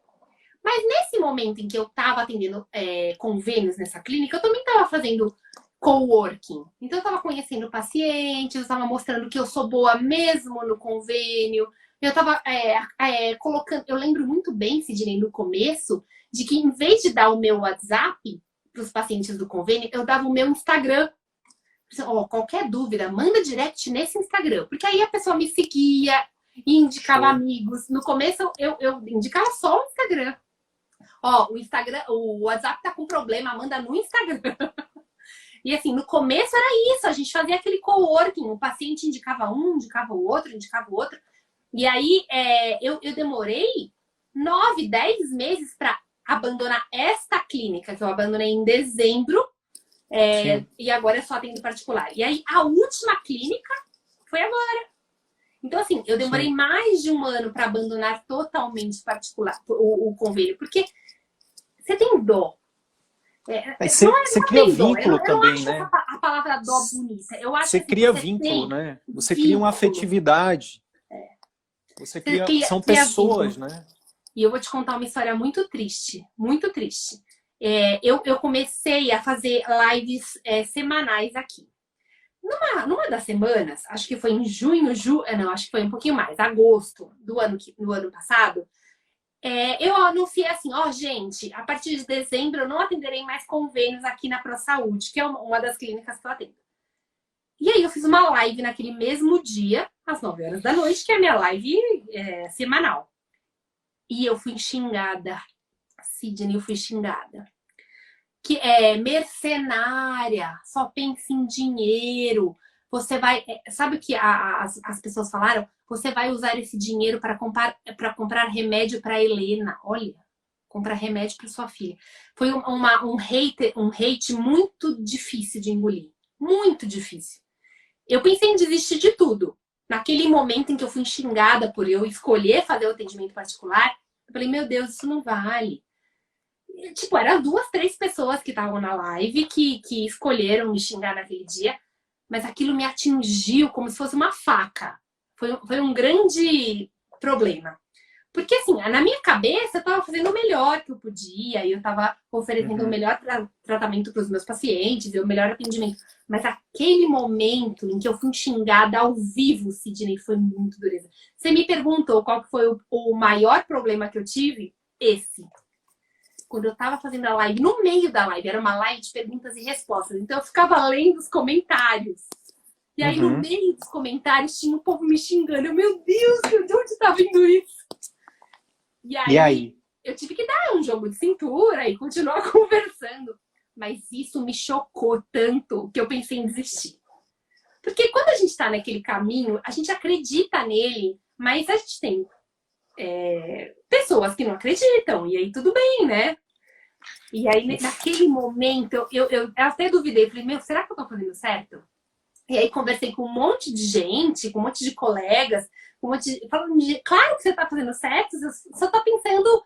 Mas nesse momento em que eu estava atendendo convênios nessa clínica, eu também estava fazendo coworking. Então eu estava conhecendo pacientes, eu estava mostrando que eu sou boa mesmo no convênio. Eu estava colocando... Eu lembro muito bem, Sidney, no começo, de que em vez de dar o meu WhatsApp para os pacientes do convênio, eu dava o meu Instagram. Qualquer dúvida, manda direct nesse Instagram. Porque aí a pessoa me seguia e indicava amigos. No começo eu indicava só o Instagram. O WhatsApp tá com problema, manda no Instagram. E assim, no começo era isso, a gente fazia aquele coworking, o paciente indicava um, indicava o outro. E aí eu demorei 9, 10 meses para abandonar esta clínica, que eu abandonei em dezembro, e agora eu só atendo particular. E aí a última clínica foi agora. Então, assim, eu demorei mais de um ano para abandonar totalmente particular o convênio, porque você tem dó. Você cria vínculo também, eu né? Acho a palavra dó bonita. Eu acho você cria vínculo, né? Você cria uma afetividade. Você cria... São pessoas, né? E eu vou te contar uma história muito triste. Muito triste. Eu comecei a fazer lives semanais aqui. Numa das semanas, acho que foi em junho, acho que foi um pouquinho mais, agosto do ano passado, eu anunciei assim, gente, a partir de dezembro eu não atenderei mais convênios aqui na ProSaúde, que é uma das clínicas que eu atendo. E aí eu fiz uma live naquele mesmo dia, às 9 horas da noite, que é a minha live semanal. E eu fui xingada. Sidney, eu fui xingada. Que é mercenária, só pensa em dinheiro. Você vai... sabe o que as pessoas falaram? Você vai usar esse dinheiro para comprar remédio para Helena. Olha, comprar remédio para sua filha. Foi um hate muito difícil de engolir. Muito difícil. Eu pensei em desistir de tudo. Naquele momento em que eu fui xingada por eu escolher fazer o atendimento particular, eu falei, meu Deus, isso não vale. Tipo, eram 2, 3 pessoas que estavam na live que escolheram me xingar naquele dia, mas aquilo me atingiu como se fosse uma faca. Foi um grande problema. Porque, assim, na minha cabeça, eu estava fazendo o melhor que eu podia, e eu estava oferecendo o melhor tratamento para os meus pacientes, e o melhor atendimento. Mas aquele momento em que eu fui xingada ao vivo, Sidney, foi muito dureza. Você me perguntou qual que foi o maior problema que eu tive? Esse. Quando eu tava fazendo a live, no meio da live, era uma live de perguntas e respostas. Então eu ficava lendo os comentários. E aí no meio dos comentários tinha o povo me xingando. Meu Deus, de onde tá vindo isso? E aí eu tive que dar um jogo de cintura e continuar conversando. Mas isso me chocou tanto que eu pensei em desistir. Porque quando a gente tá naquele caminho, a gente acredita nele, mas a gente tem pessoas que não acreditam, e aí tudo bem, né? E aí, naquele momento, eu até duvidei, falei, será que eu tô fazendo certo? E aí conversei com um monte de gente, com um monte de colegas, com um monte de... falando claro que você está fazendo certo, você só está pensando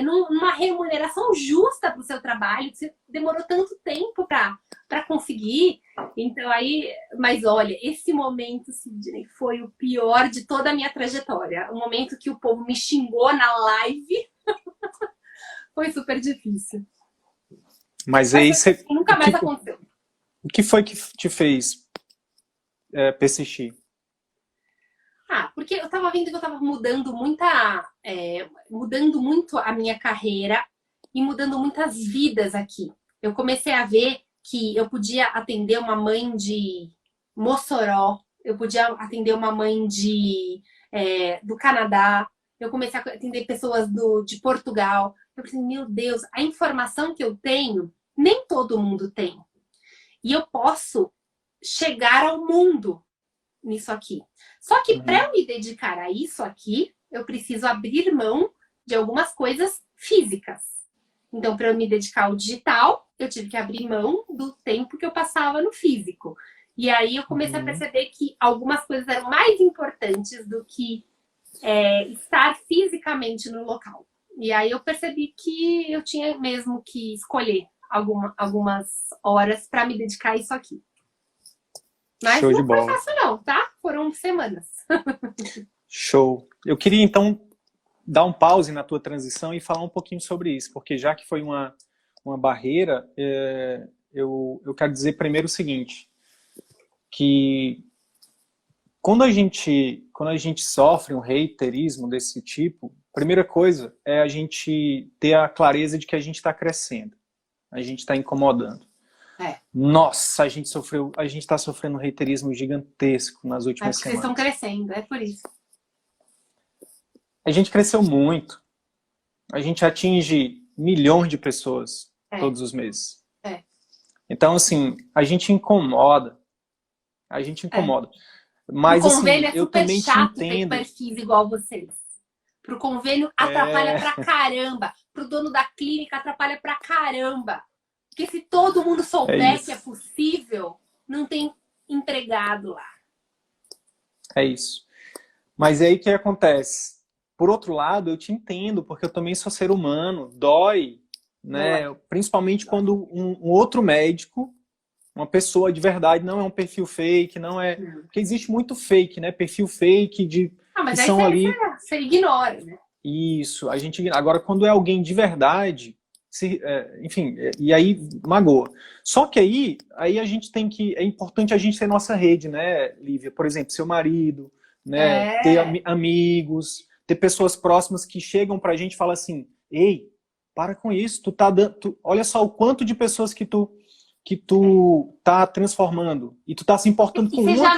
numa remuneração justa para o seu trabalho, que você demorou tanto tempo para conseguir. Então aí, mas olha, esse momento, Sidney, foi o pior de toda a minha trajetória. O momento que o povo me xingou na live foi super difícil. Mas aí você... Nunca mais aconteceu. O que foi que te fez persistir? Porque eu tava vendo que eu tava mudando muito a minha carreira e mudando muitas vidas aqui. Eu comecei a ver que eu podia atender uma mãe de Mossoró, eu podia atender uma mãe do Canadá, eu comecei a atender pessoas de Portugal. Eu pensei, meu Deus, a informação que eu tenho, nem todo mundo tem. E eu posso chegar ao mundo nisso aqui. Só que para eu me dedicar a isso aqui, eu preciso abrir mão de algumas coisas físicas. Então, para eu me dedicar ao digital, eu tive que abrir mão do tempo que eu passava no físico. E aí eu comecei a perceber que algumas coisas eram mais importantes do que estar fisicamente no local. E aí eu percebi que eu tinha mesmo que escolher algumas horas para me dedicar a isso aqui. Mas Show de não foi bola. fácil não, tá? Foram semanas. Show. Eu queria, então, dar um pause na tua transição e falar um pouquinho sobre isso, porque já que foi uma barreira, eu quero dizer primeiro o seguinte, que quando a gente sofre um haterismo desse tipo, a primeira coisa é a gente ter a clareza de que a gente está crescendo, a gente está incomodando. Nossa, a gente está sofrendo um haterismo gigantesco nas últimas semanas. Vocês estão crescendo, é por isso. A gente cresceu muito. A gente atinge milhões de pessoas todos os meses. Então, assim, a gente incomoda. A gente incomoda. Mas, o convênio assim, eu também te entendo. Ter perfis igual vocês. Pro convênio atrapalha pra caramba. Pro dono da clínica atrapalha pra caramba. Porque se todo mundo souber que é possível, não tem empregado lá. É isso. Mas aí o que acontece? Por outro lado, eu te entendo, porque eu também sou ser humano, dói, né? Principalmente quando um outro médico, uma pessoa de verdade, não é um perfil fake, não é... Porque existe muito fake, né? Perfil fake de... mas que aí são ali... você ignora, né? Isso, a gente... Agora, quando é alguém de verdade... enfim, e aí magoa. Só que aí a gente tem que... É importante a gente ter nossa rede, né, Lívia? Por exemplo, seu marido, né? Ter amigos, ter pessoas próximas que chegam pra gente e falam assim, ei, para com isso, tu tá dando... olha só o quanto de pessoas que tu tá transformando. E tu tá se importando com Você já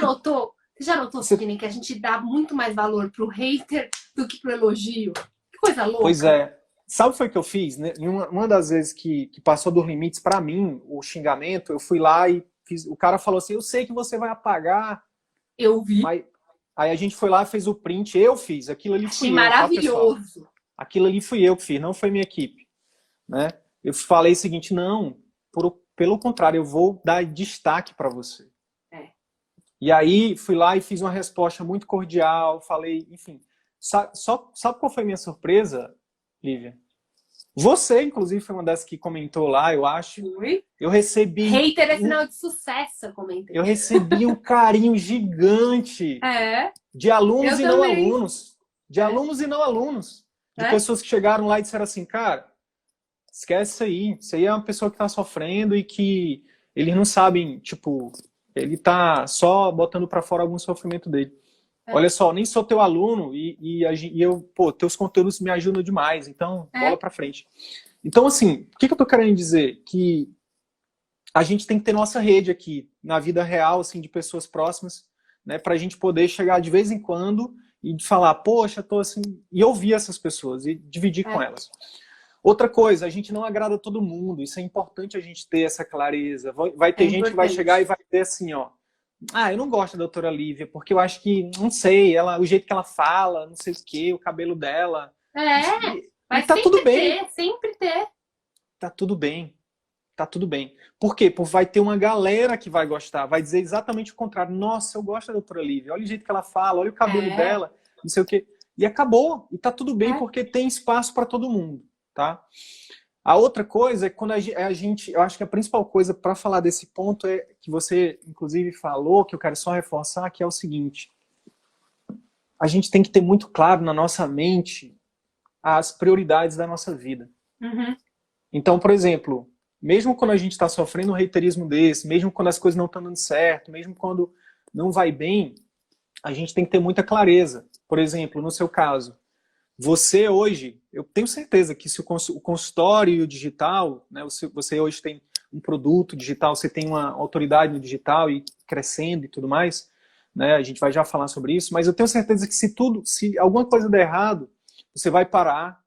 notou, Sidney, que a gente dá muito mais valor pro hater do que pro elogio? Que coisa louca. Pois é. Sabe o que foi que eu fiz? Né? Uma das vezes que passou dos limites pra mim, o xingamento, eu fui lá e fiz... O cara falou assim, eu sei que você vai apagar. Eu vi. Mas... Aí a gente foi lá e fez o print, eu fiz. Aquilo ali fui eu, maravilhoso. Tá, aquilo ali fui eu que fiz, não foi minha equipe. Né? Eu falei o seguinte, não, pelo contrário, eu vou dar destaque pra você. E aí fui lá e fiz uma resposta muito cordial, falei, enfim. Sabe qual foi a minha surpresa, Lívia? Você, inclusive, foi uma das que comentou lá, eu acho. Oi? Eu recebi... Hater é sinal de sucesso, eu comentei. Eu recebi um carinho gigante de alunos e não alunos. De alunos e não alunos. De pessoas que chegaram lá e disseram assim, cara, esquece isso aí. Isso aí é uma pessoa que tá sofrendo e que eles não sabem, tipo, ele tá só botando pra fora algum sofrimento dele. Olha só, nem sou teu aluno e eu, pô, teus conteúdos me ajudam demais, então bola pra frente. Então, assim, o que eu tô querendo dizer? Que a gente tem que ter nossa rede aqui, na vida real, assim, de pessoas próximas, né, pra gente poder chegar de vez em quando e falar, poxa, tô assim, e ouvir essas pessoas e dividir com elas. Outra coisa, a gente não agrada todo mundo, isso é importante a gente ter essa clareza. Vai ter gente que vai chegar e vai ter assim, ó, eu não gosto da doutora Lívia, porque eu acho que, não sei, o jeito que ela fala, não sei o que, o cabelo dela. Mas tá tudo bem. Sempre ter. Tá tudo bem. tá tudo bem. Por quê? Porque vai ter uma galera que vai gostar, vai dizer exatamente o contrário. Nossa, eu gosto da doutora Lívia, olha o jeito que ela fala, olha o cabelo dela, não sei o quê. E acabou, e tá tudo bem, porque tem espaço para todo mundo, tá? A outra coisa é quando a gente, eu acho que a principal coisa para falar desse ponto é que você, inclusive, falou, que eu quero só reforçar, que é o seguinte: a gente tem que ter muito claro na nossa mente as prioridades da nossa vida. Uhum. Então, por exemplo, mesmo quando a gente está sofrendo um reiterismo desse, mesmo quando as coisas não estão dando certo, mesmo quando não vai bem, a gente tem que ter muita clareza. Por exemplo, no seu caso, você hoje, eu tenho certeza que se o consultório e o digital, né, você hoje tem um produto digital, você tem uma autoridade no digital e crescendo e tudo mais, né, a gente vai já falar sobre isso, mas eu tenho certeza que se alguma coisa der errado, você vai parar,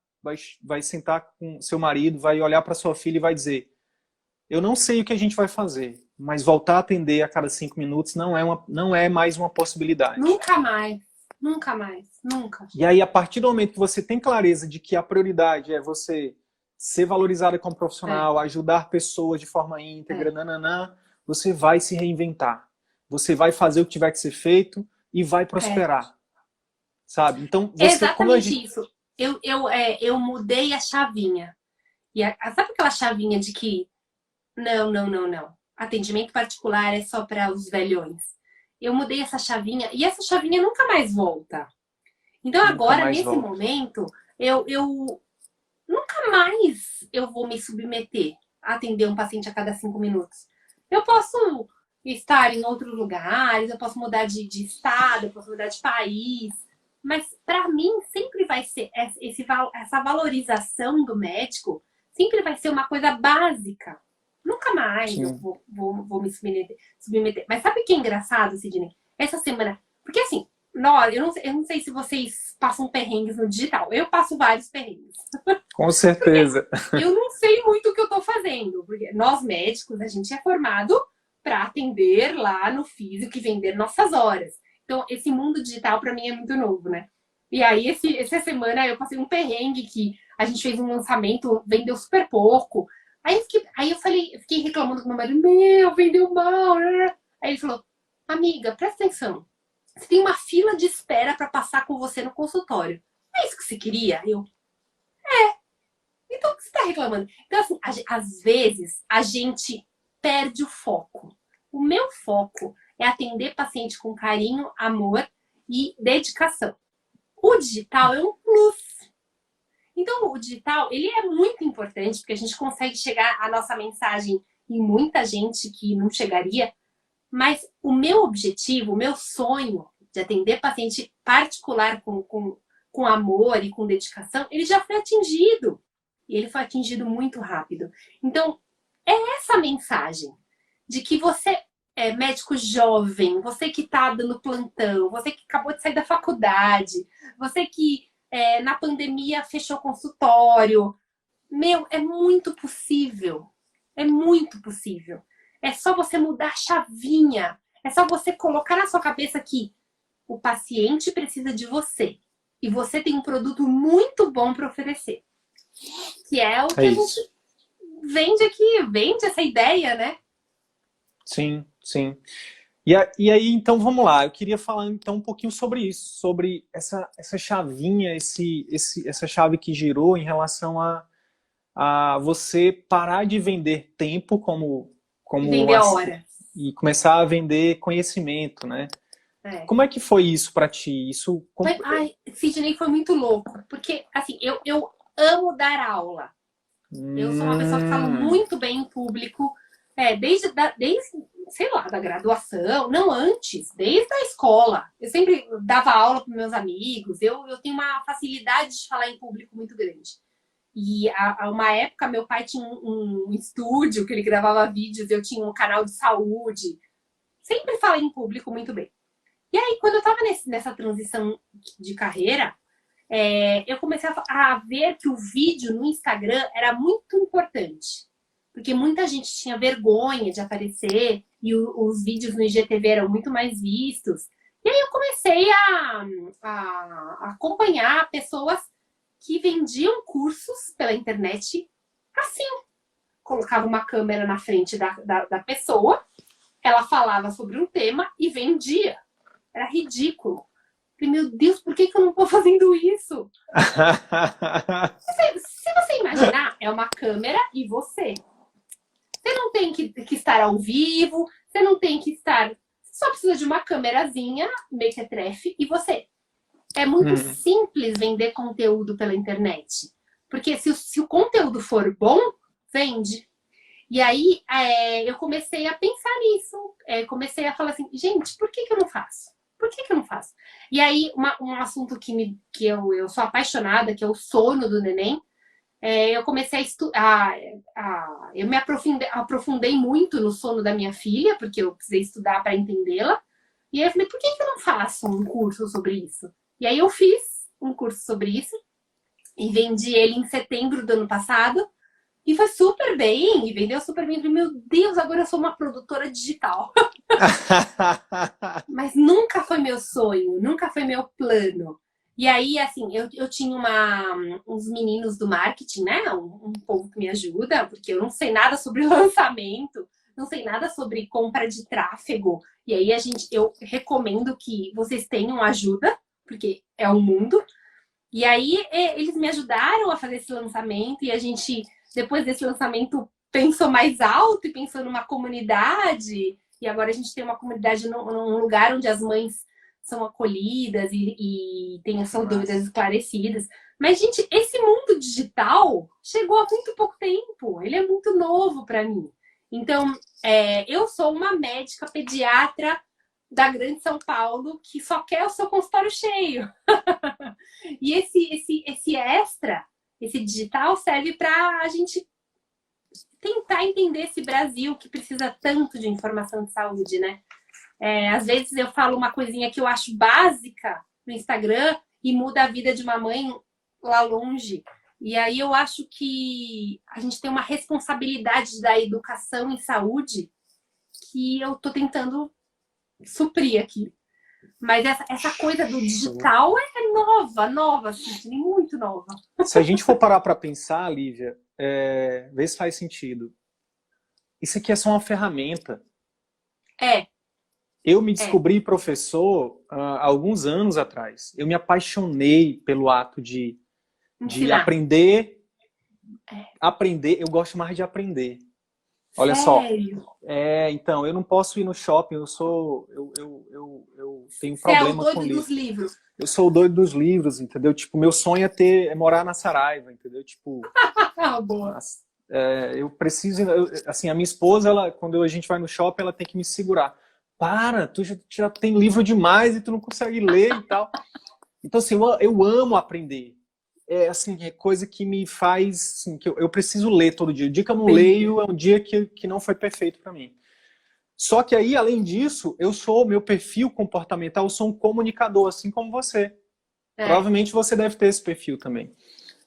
vai sentar com seu marido, vai olhar para sua filha e vai dizer: eu não sei o que a gente vai fazer, mas voltar a atender a cada 5 minutos não é mais uma possibilidade. Nunca mais. Nunca mais. Nunca. E aí, a partir do momento que você tem clareza de que a prioridade é você ser valorizada como profissional, ajudar pessoas de forma íntegra, nananã, você vai se reinventar. Você vai fazer o que tiver que ser feito e vai prosperar. Sabe? Então, você, exatamente isso. Eu mudei a chavinha. E sabe aquela chavinha de que não. Atendimento particular é só para os velhões. Eu mudei essa chavinha e essa chavinha nunca mais volta. Então agora, nesse momento, eu nunca mais eu vou me submeter a atender um paciente a cada 5 minutos. Eu posso estar em outros lugares, eu posso mudar de estado, eu posso mudar de país, mas para mim sempre vai ser essa valorização do médico, sempre vai ser uma coisa básica. Nunca mais eu vou me submeter. Mas sabe o que é engraçado, Sidney? Essa semana, porque assim, eu não sei se vocês passam perrengues no digital. Eu passo vários perrengues. Com certeza. Eu não sei muito o que eu tô fazendo. Porque nós médicos, a gente é formado para atender lá no físico e vender nossas horas. Então, esse mundo digital para mim é muito novo, né? E aí, essa semana eu passei um perrengue que a gente fez um lançamento, vendeu super pouco. Aí eu fiquei reclamando com meu marido, vendeu mal. Aí ele falou: amiga, presta atenção. Você tem uma fila de espera para passar com você no consultório. É isso que você queria? Então o que você está reclamando? Então, assim, às vezes a gente perde o foco. O meu foco é atender paciente com carinho, amor e dedicação. O digital é um plus. Então, o digital, ele é muito importante, porque a gente consegue chegar a nossa mensagem em muita gente que não chegaria, mas o meu objetivo, o meu sonho de atender paciente particular com amor e com dedicação, ele já foi atingido. E ele foi atingido muito rápido. Então, é essa mensagem de que você é médico jovem, você que está dando plantão, você que acabou de sair da faculdade, você que na pandemia fechou consultório. É muito possível. É muito possível. É só você mudar a chavinha. É só você colocar na sua cabeça que o paciente precisa de você. E você tem um produto muito bom para oferecer. Que é o que a gente vende aqui. Vende essa ideia, né? Sim, sim. E aí, então, vamos lá. Eu queria falar então um pouquinho sobre isso, sobre essa chavinha, essa chave que girou em relação a você parar de vender tempo como vender a hora. E começar a vender conhecimento, né? Como é que foi isso pra ti? Sidney, foi muito louco. Porque, assim, eu amo dar aula. Eu sou uma pessoa que fala muito bem em público. Desde sei lá, da graduação, não antes, desde a escola. Eu sempre dava aula para meus amigos, eu tenho uma facilidade de falar em público muito grande. E a uma época, meu pai tinha um estúdio que ele gravava vídeos, eu tinha um canal de saúde. Sempre falei em público muito bem. E aí, quando eu estava nessa transição de carreira, eu comecei a ver que o vídeo no Instagram era muito importante. Porque muita gente tinha vergonha de aparecer e os vídeos no IGTV eram muito mais vistos. E aí eu comecei a acompanhar pessoas que vendiam cursos pela internet assim, colocava uma câmera na frente da pessoa, ela falava sobre um tema e vendia. Era ridículo. Falei, meu Deus, por que eu não tô fazendo isso? Se você imaginar, é uma câmera e você. Você não tem que estar ao vivo, você não tem que estar... Você só precisa de uma câmerazinha, mequetrefe, e você. É muito simples vender conteúdo pela internet. Porque se o conteúdo for bom, vende. E aí, eu comecei a pensar nisso. Comecei a falar assim, gente, por que eu não faço? Por que eu não faço? E aí, um assunto que eu sou apaixonada, que é o sono do neném, eu comecei a estudar, eu me aprofundei muito no sono da minha filha, porque eu precisei estudar para entendê-la. E aí eu falei, por que eu não faço um curso sobre isso? E aí eu fiz um curso sobre isso e vendi ele em setembro do ano passado. E foi super bem, e vendeu super bem. Eu falei, meu Deus, agora eu sou uma produtora digital. Mas nunca foi meu sonho, nunca foi meu plano. E aí, assim, eu tinha uns meninos do marketing, né? Um povo que me ajuda, porque eu não sei nada sobre lançamento, não sei nada sobre compra de tráfego. E aí, eu recomendo que vocês tenham ajuda, porque é um mundo. E aí, eles me ajudaram a fazer esse lançamento e a gente, depois desse lançamento, pensou mais alto e pensou numa comunidade. E agora a gente tem uma comunidade num lugar onde as mães são acolhidas e têm as suas dúvidas esclarecidas. Mas, gente, esse mundo digital chegou há muito pouco tempo. Ele é muito novo para mim. Então, eu sou uma médica pediatra da Grande São Paulo que só quer o seu consultório cheio. E esse extra, esse digital, serve para a gente tentar entender esse Brasil que precisa tanto de informação de saúde, né? Às vezes eu falo uma coisinha que eu acho básica no Instagram e muda a vida de uma mãe lá longe. E aí eu acho que a gente tem uma responsabilidade da educação em saúde que eu tô tentando suprir aqui. Mas essa coisa do digital é nova, assim, muito nova. Se a gente for parar para pensar, Lívia, vê se faz sentido. Isso aqui é só uma ferramenta. Eu me descobri professor há alguns anos atrás. Eu me apaixonei pelo ato de aprender. Aprender, eu gosto mais de aprender. Olha Sério? só. Então, eu não posso ir no shopping, eu tenho um problema com Você é o doido dos livros. Eu sou o doido dos livros, entendeu? Tipo, meu sonho é morar na Saraiva, entendeu? Tipo, boa. Eu preciso, assim, a minha esposa, quando a gente vai no shopping, ela tem que me segurar. Para, tu já tem livro demais e tu não consegue ler e tal. Então, assim, eu amo aprender. É coisa que me faz, assim, que eu preciso ler todo dia. O dia que eu não leio é um dia que não foi perfeito para mim. Só que aí, além disso, meu perfil comportamental, eu sou um comunicador, assim como você. Provavelmente você deve ter esse perfil também.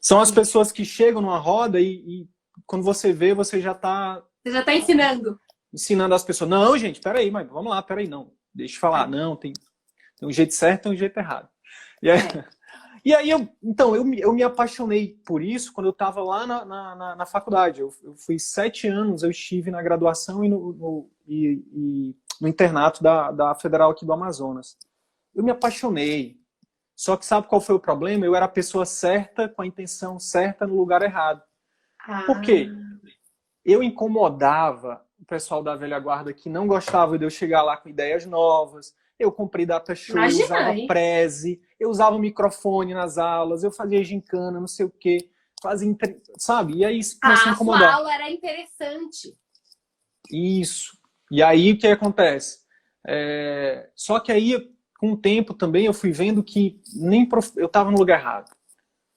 São as pessoas que chegam numa roda e quando você vê, você já está... Você já está ensinando. Ensinando as pessoas. Não, gente, peraí, mas vamos lá, peraí, não. Deixa eu falar. Não, tem um jeito certo e tem um jeito errado. E aí, eu me apaixonei por isso quando eu estava lá na faculdade. Eu fui 7 anos, eu estive na graduação e no internato da Federal aqui do Amazonas. Eu me apaixonei. Só que sabe qual foi o problema? Eu era a pessoa certa, com a intenção certa, no lugar errado. Por quê? Eu incomodava o pessoal da velha guarda que não gostava de eu chegar lá com ideias novas. Eu comprei data show, eu usava Prezi, eu usava microfone nas aulas, eu fazia gincana, não sei o quê. Sabe? E aí isso começou a me incomodar. A aula era interessante. Isso. E aí o que acontece? Só que aí, com o tempo também, eu fui vendo que eu estava no lugar errado.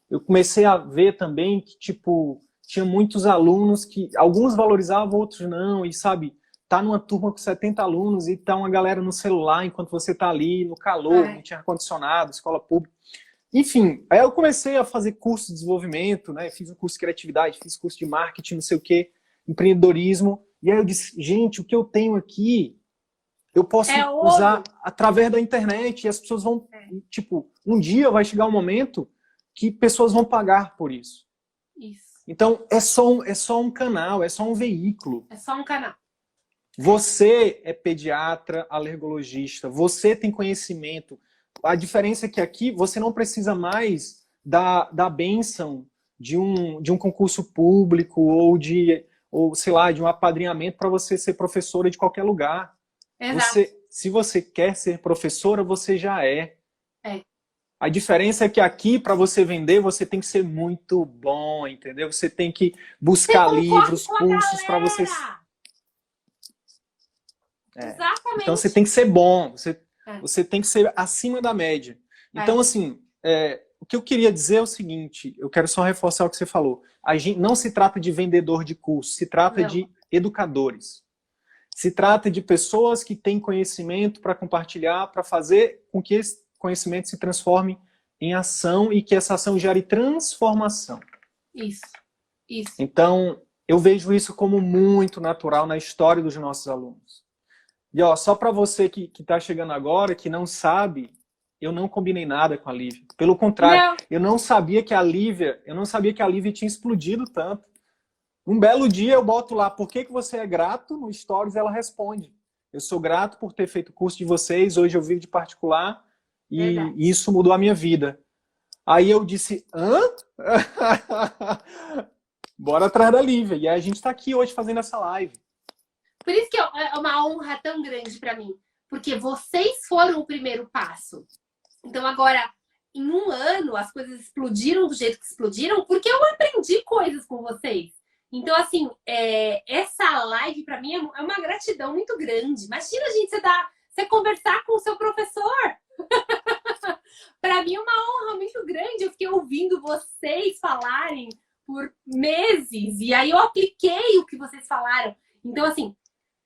Eu comecei a ver também que, tipo, tinha muitos alunos que alguns valorizavam, outros não, e sabe, tá numa turma com 70 alunos e tá uma galera no celular enquanto você tá ali no calor, não tinha ar-condicionado, escola pública. Enfim, aí eu comecei a fazer curso de desenvolvimento, né? Fiz um curso de criatividade, fiz curso de marketing, não sei o quê, empreendedorismo. E aí eu disse, gente, o que eu tenho aqui, eu posso usar através da internet e as pessoas vão, tipo, um dia vai chegar um momento que pessoas vão pagar por isso. Isso. Então, é só um canal, é só um veículo. É só um canal. Você é pediatra, alergologista, você tem conhecimento. A diferença é que aqui você não precisa mais da bênção de um concurso público ou, sei lá, de um apadrinhamento para você ser professora de qualquer lugar. Exato. Se você quer ser professora, você já é. É. A diferença é que aqui, para você vender, você tem que ser muito bom, entendeu? Você tem que buscar livros, cursos para você... Exatamente. Então você tem que ser bom, você tem que ser acima da média. Então, assim, o que eu queria dizer é o seguinte, eu quero só reforçar o que você falou. A gente não se trata de vendedor de curso, se trata de educadores. Se trata de pessoas que têm conhecimento para compartilhar, para fazer com que esse conhecimento se transforme em ação e que essa ação gere transformação. Isso. Então, eu vejo isso como muito natural na história dos nossos alunos. E ó, só para você que está chegando agora, que não sabe, eu não combinei nada com a Lívia. Pelo contrário, eu não sabia que a Lívia tinha explodido tanto. Um belo dia eu boto lá, por que você é grato? No Stories ela responde. Eu sou grato por ter feito o curso de vocês, hoje eu vivo de particular e isso mudou a minha vida. Aí eu disse, hã? Bora atrás da Lívia. E aí a gente está aqui hoje fazendo essa live. Por isso que é uma honra tão grande para mim. Porque vocês foram o primeiro passo. Então agora, em um ano, as coisas explodiram do jeito que explodiram porque eu aprendi coisas com vocês. Então, assim, essa live para mim é uma gratidão muito grande. Imagina, gente, você conversar com o seu professor. Para mim é uma honra muito grande. Eu fiquei ouvindo vocês falarem por meses. E aí eu apliquei o que vocês falaram. Então, assim,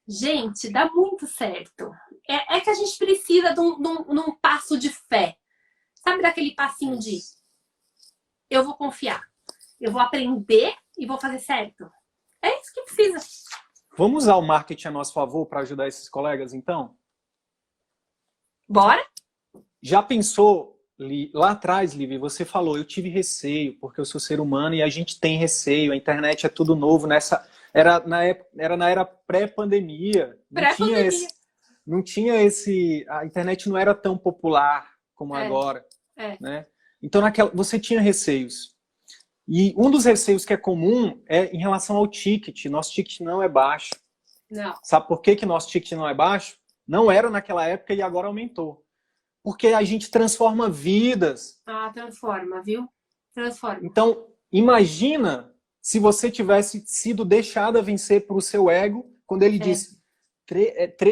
gente, dá muito certo. É que a gente precisa de um passo de fé. Sabe daquele passinho de eu vou confiar, eu vou aprender e vou fazer certo? É isso que precisa. Vamos usar o marketing a nosso favor para ajudar esses colegas, então? Bora? Já pensou, lá atrás, Lívia, você falou, eu tive receio, porque eu sou ser humano e a gente tem receio, a internet é tudo novo, era na era pré-pandemia. Não tinha esse... A internet não era tão popular como agora. Né? Então, você tinha receios. E um dos receios que é comum é em relação ao ticket. Nosso ticket não é baixo. Não. Sabe por que nosso ticket não é baixo? Não era naquela época e agora aumentou. Porque a gente transforma vidas. Transforma, viu? Transforma. Então, imagina se você tivesse sido deixada vencer por o seu ego, quando ele disse...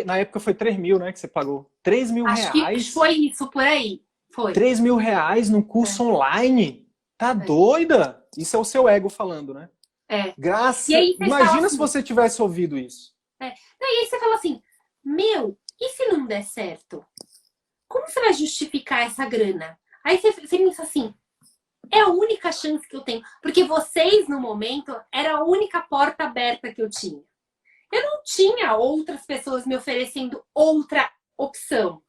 Na época foi 3 mil, né, que você pagou. 3 mil reais. Acho que foi isso, por aí. Foi. 3 mil reais num curso online? Tá doida? Isso é o seu ego falando, né? Graça. Imagina assim, se você tivesse ouvido isso. E aí você fala assim, e se não der certo? Como você vai justificar essa grana? Aí você pensa assim, é a única chance que eu tenho. Porque vocês, no momento, era a única porta aberta que eu tinha. Eu não tinha outras pessoas me oferecendo outra opção.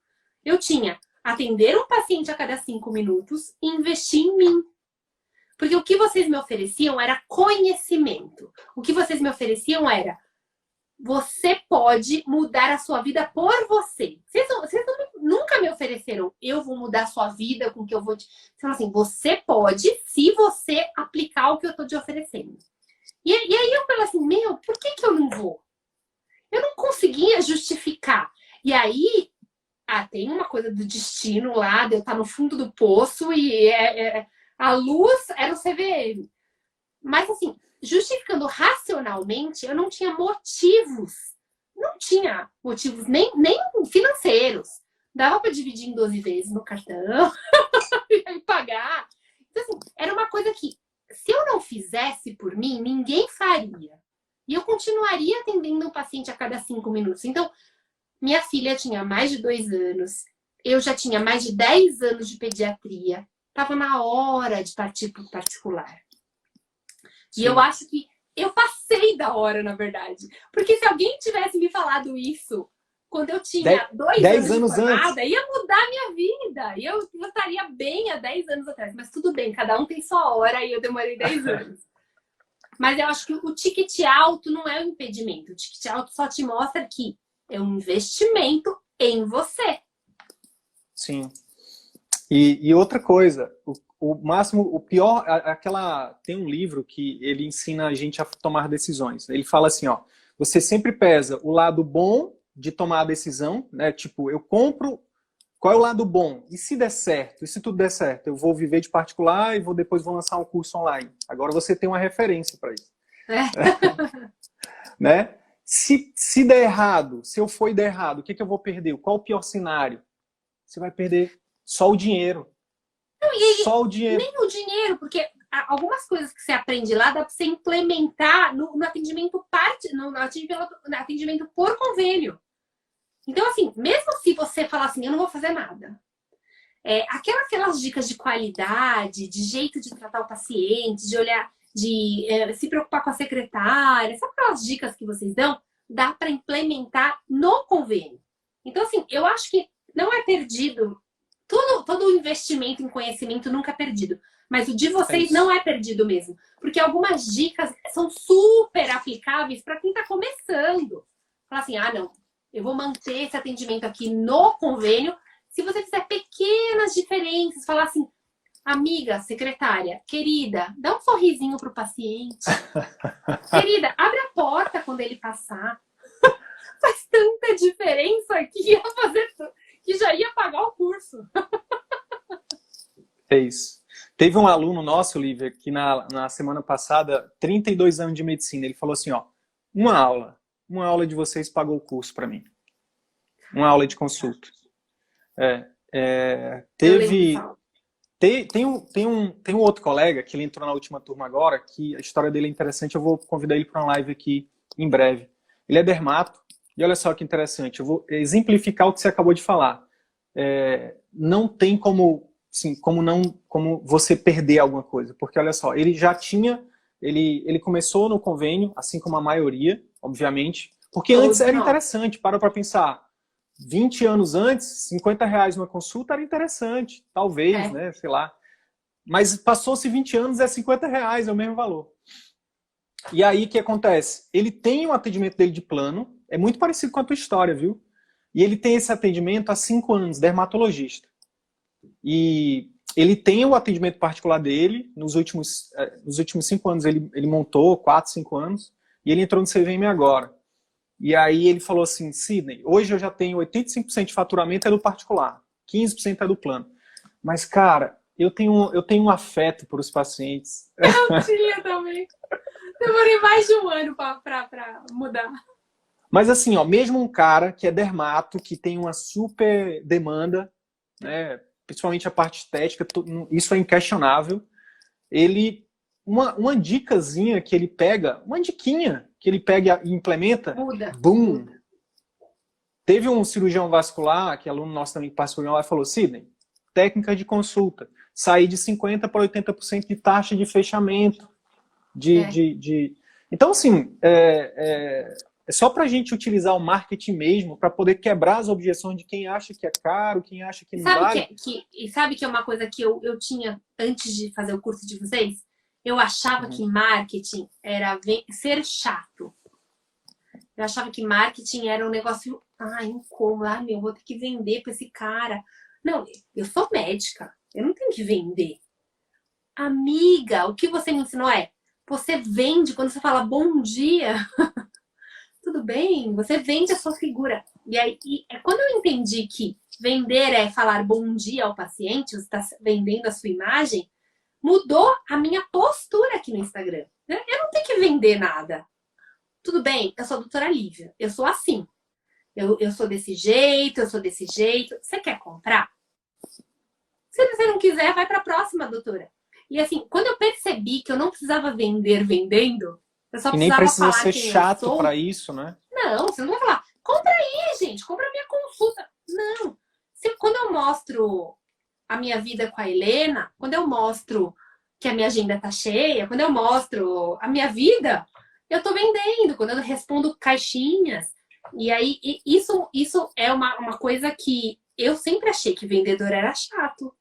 Eu tinha atender um paciente a cada 5 minutos e investir em mim. Porque o que vocês me ofereciam era conhecimento. O que vocês me ofereciam era você pode mudar a sua vida por você. Vocês nunca me ofereceram eu vou mudar a sua vida com o que eu vou te... Vocês falam assim, você pode se você aplicar o que eu estou te oferecendo. E aí eu falo assim, por que eu não vou? Eu não conseguia justificar. E aí, tem uma coisa do destino lá, de eu estar no fundo do poço e a luz era o CVM. Mas assim, justificando racionalmente, eu não tinha motivos. Não tinha motivos nem financeiros. Dava para dividir em 12 vezes no cartão e aí pagar. Então assim, era uma coisa que, se eu não fizesse por mim, ninguém faria. E eu continuaria atendendo o paciente a cada 5 minutos. Então, minha filha tinha mais de 2 anos. Eu já tinha mais de 10 anos de pediatria. Estava na hora de partir para o particular. Sim. E eu acho que eu passei da hora, na verdade. Porque se alguém tivesse me falado isso quando eu tinha 2 anos de formada, ia mudar a minha vida. E eu estaria bem há 10 anos atrás. Mas tudo bem, cada um tem sua hora e eu demorei 10 anos. Mas eu acho que o ticket alto não é o impedimento. O ticket alto só te mostra que é um investimento em você. Sim. E outra coisa, o máximo, o pior, tem um livro que ele ensina a gente a tomar decisões. Ele fala assim, ó, você sempre pesa o lado bom de tomar a decisão, né? Tipo, eu compro, qual é o lado bom? E se der certo? E se tudo der certo? Eu vou viver de particular e depois vou lançar um curso online. Agora você tem uma referência para isso. Né? Se der errado, se eu for e der errado, o que eu vou perder? Qual o pior cenário? Você vai perder só o dinheiro. Só o dinheiro. Nem o dinheiro, porque algumas coisas que você aprende lá dá para você implementar no atendimento no atendimento por convênio. Então, assim, mesmo se você falar assim, eu não vou fazer nada, aquelas dicas de qualidade, de jeito de tratar o paciente, de olhar, de se preocupar com a secretária, sabe aquelas dicas que vocês dão? Dá para implementar no convênio. Então, assim, eu acho que não é perdido. Todo o investimento em conhecimento nunca é perdido. Mas o de vocês não é perdido mesmo. Porque algumas dicas são super aplicáveis para quem está começando. Falar assim, não, eu vou manter esse atendimento aqui no convênio. Se você fizer pequenas diferenças, falar assim, amiga, secretária, querida, dá um sorrisinho pro paciente. Querida, abre a porta quando ele passar. Faz tanta diferença que já ia pagar o curso. É isso. Teve um aluno nosso, Lívia, que na semana passada, 32 anos de medicina, ele falou assim, ó, uma aula de vocês pagou o curso para mim. Uma aula de consulta. Tem um outro colega que ele entrou na última turma agora, que a história dele é interessante, eu vou convidar ele para uma live aqui em breve. Ele é dermato, e olha só que interessante, eu vou exemplificar o que você acabou de falar. Não tem como você perder alguma coisa, porque olha só, ele já tinha, ele começou no convênio, assim como a maioria, obviamente, porque antes era interessante, para pensar, 20 anos antes, R$50 uma consulta era interessante, talvez, né, sei lá, mas passou-se 20 anos, é R$50, é o mesmo valor. E aí, o que acontece? Ele tem um atendimento dele de plano, é muito parecido com a tua história, viu? E ele tem esse atendimento há 5 anos, dermatologista. E ele tem o atendimento particular dele, nos últimos 5 anos ele montou, 4, 5 anos, e ele entrou no CVM agora. E aí ele falou assim, Sidney, hoje eu já tenho 85% de faturamento é do particular, 15% é do plano. Mas, cara, eu tenho um afeto por os pacientes. Eu tinha também. Demorei mais de um ano para mudar. Mas assim, ó, mesmo um cara que é dermato, que tem uma super demanda, né, principalmente a parte estética, isso é inquestionável, uma dicasinha que ele pega, uma diquinha que ele pega e implementa, boom! Teve um cirurgião vascular, que é aluno nosso também que participou lá, e falou, Sidney, técnica de consulta, sair de 50% para 80% de taxa de fechamento. Então, assim, é só para a gente utilizar o marketing mesmo, para poder quebrar as objeções de quem acha que é caro, quem acha que não vale. Sabe que é uma coisa que eu tinha antes de fazer o curso de vocês? Eu achava que marketing era ser chato. Eu achava que marketing era um negócio, incômodo, vou ter que vender para esse cara. Não, eu sou médica, eu não tenho que vender. Amiga, o que você me ensinou você vende quando você fala bom dia. Tudo bem, você vende a sua figura. E aí, quando eu entendi que vender é falar bom dia ao paciente, você está vendendo a sua imagem, mudou a minha postura aqui no Instagram. Eu não tenho que vender nada. Tudo bem, eu sou a doutora Lívia, eu sou assim. Eu sou desse jeito, eu sou desse jeito. Você quer comprar? Se você não quiser, vai para a próxima, doutora. E assim, quando eu percebi que eu não precisava vender vendendo, eu só precisava falar. E nem precisa ser chato para isso, né? Não, você não vai falar, compra aí, gente, compra a minha consulta. Não. Quando eu mostro a minha vida com a Helena, quando eu mostro que a minha agenda tá cheia, quando eu mostro a minha vida, eu tô vendendo, quando eu respondo caixinhas. E aí, isso é uma coisa que eu sempre achei que vendedor era chato.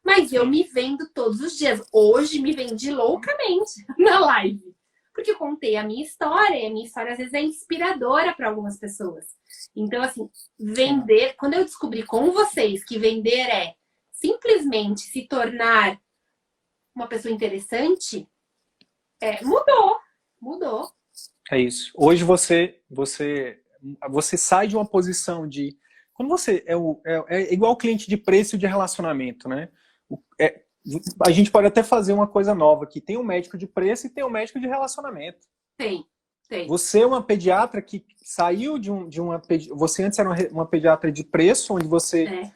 Mas eu me vendo todos os dias. Hoje me vendi loucamente na live. porque eu contei a minha história, e a minha história às vezes é inspiradora para algumas pessoas. Então, assim, vender, quando eu descobri com vocês que vender é simplesmente se tornar uma pessoa interessante, mudou. É isso. Hoje você sai de uma posição de... Quando você é igual o cliente de preço e de relacionamento, né? A gente pode até fazer uma coisa nova aqui. Tem um médico de preço e tem um médico de relacionamento. Tem. Você é uma pediatra que saiu de uma... Você antes era uma pediatra de preço, onde você...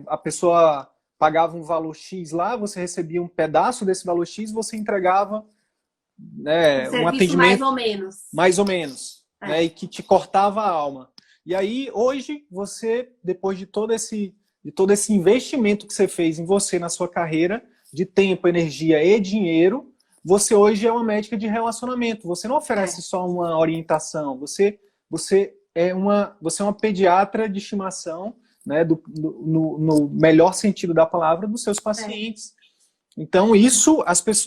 a pessoa pagava um valor X lá, você recebia um pedaço desse valor X, você entregava, né, um atendimento mais ou menos, né, e que te cortava a alma. E aí, hoje, você, depois de todo esse investimento que você fez em você, na sua carreira, de tempo, energia e dinheiro, você hoje é uma médica de relacionamento. Você não oferece só uma orientação, você é uma pediatra de estimação, né, no melhor sentido da palavra, dos seus pacientes. Então,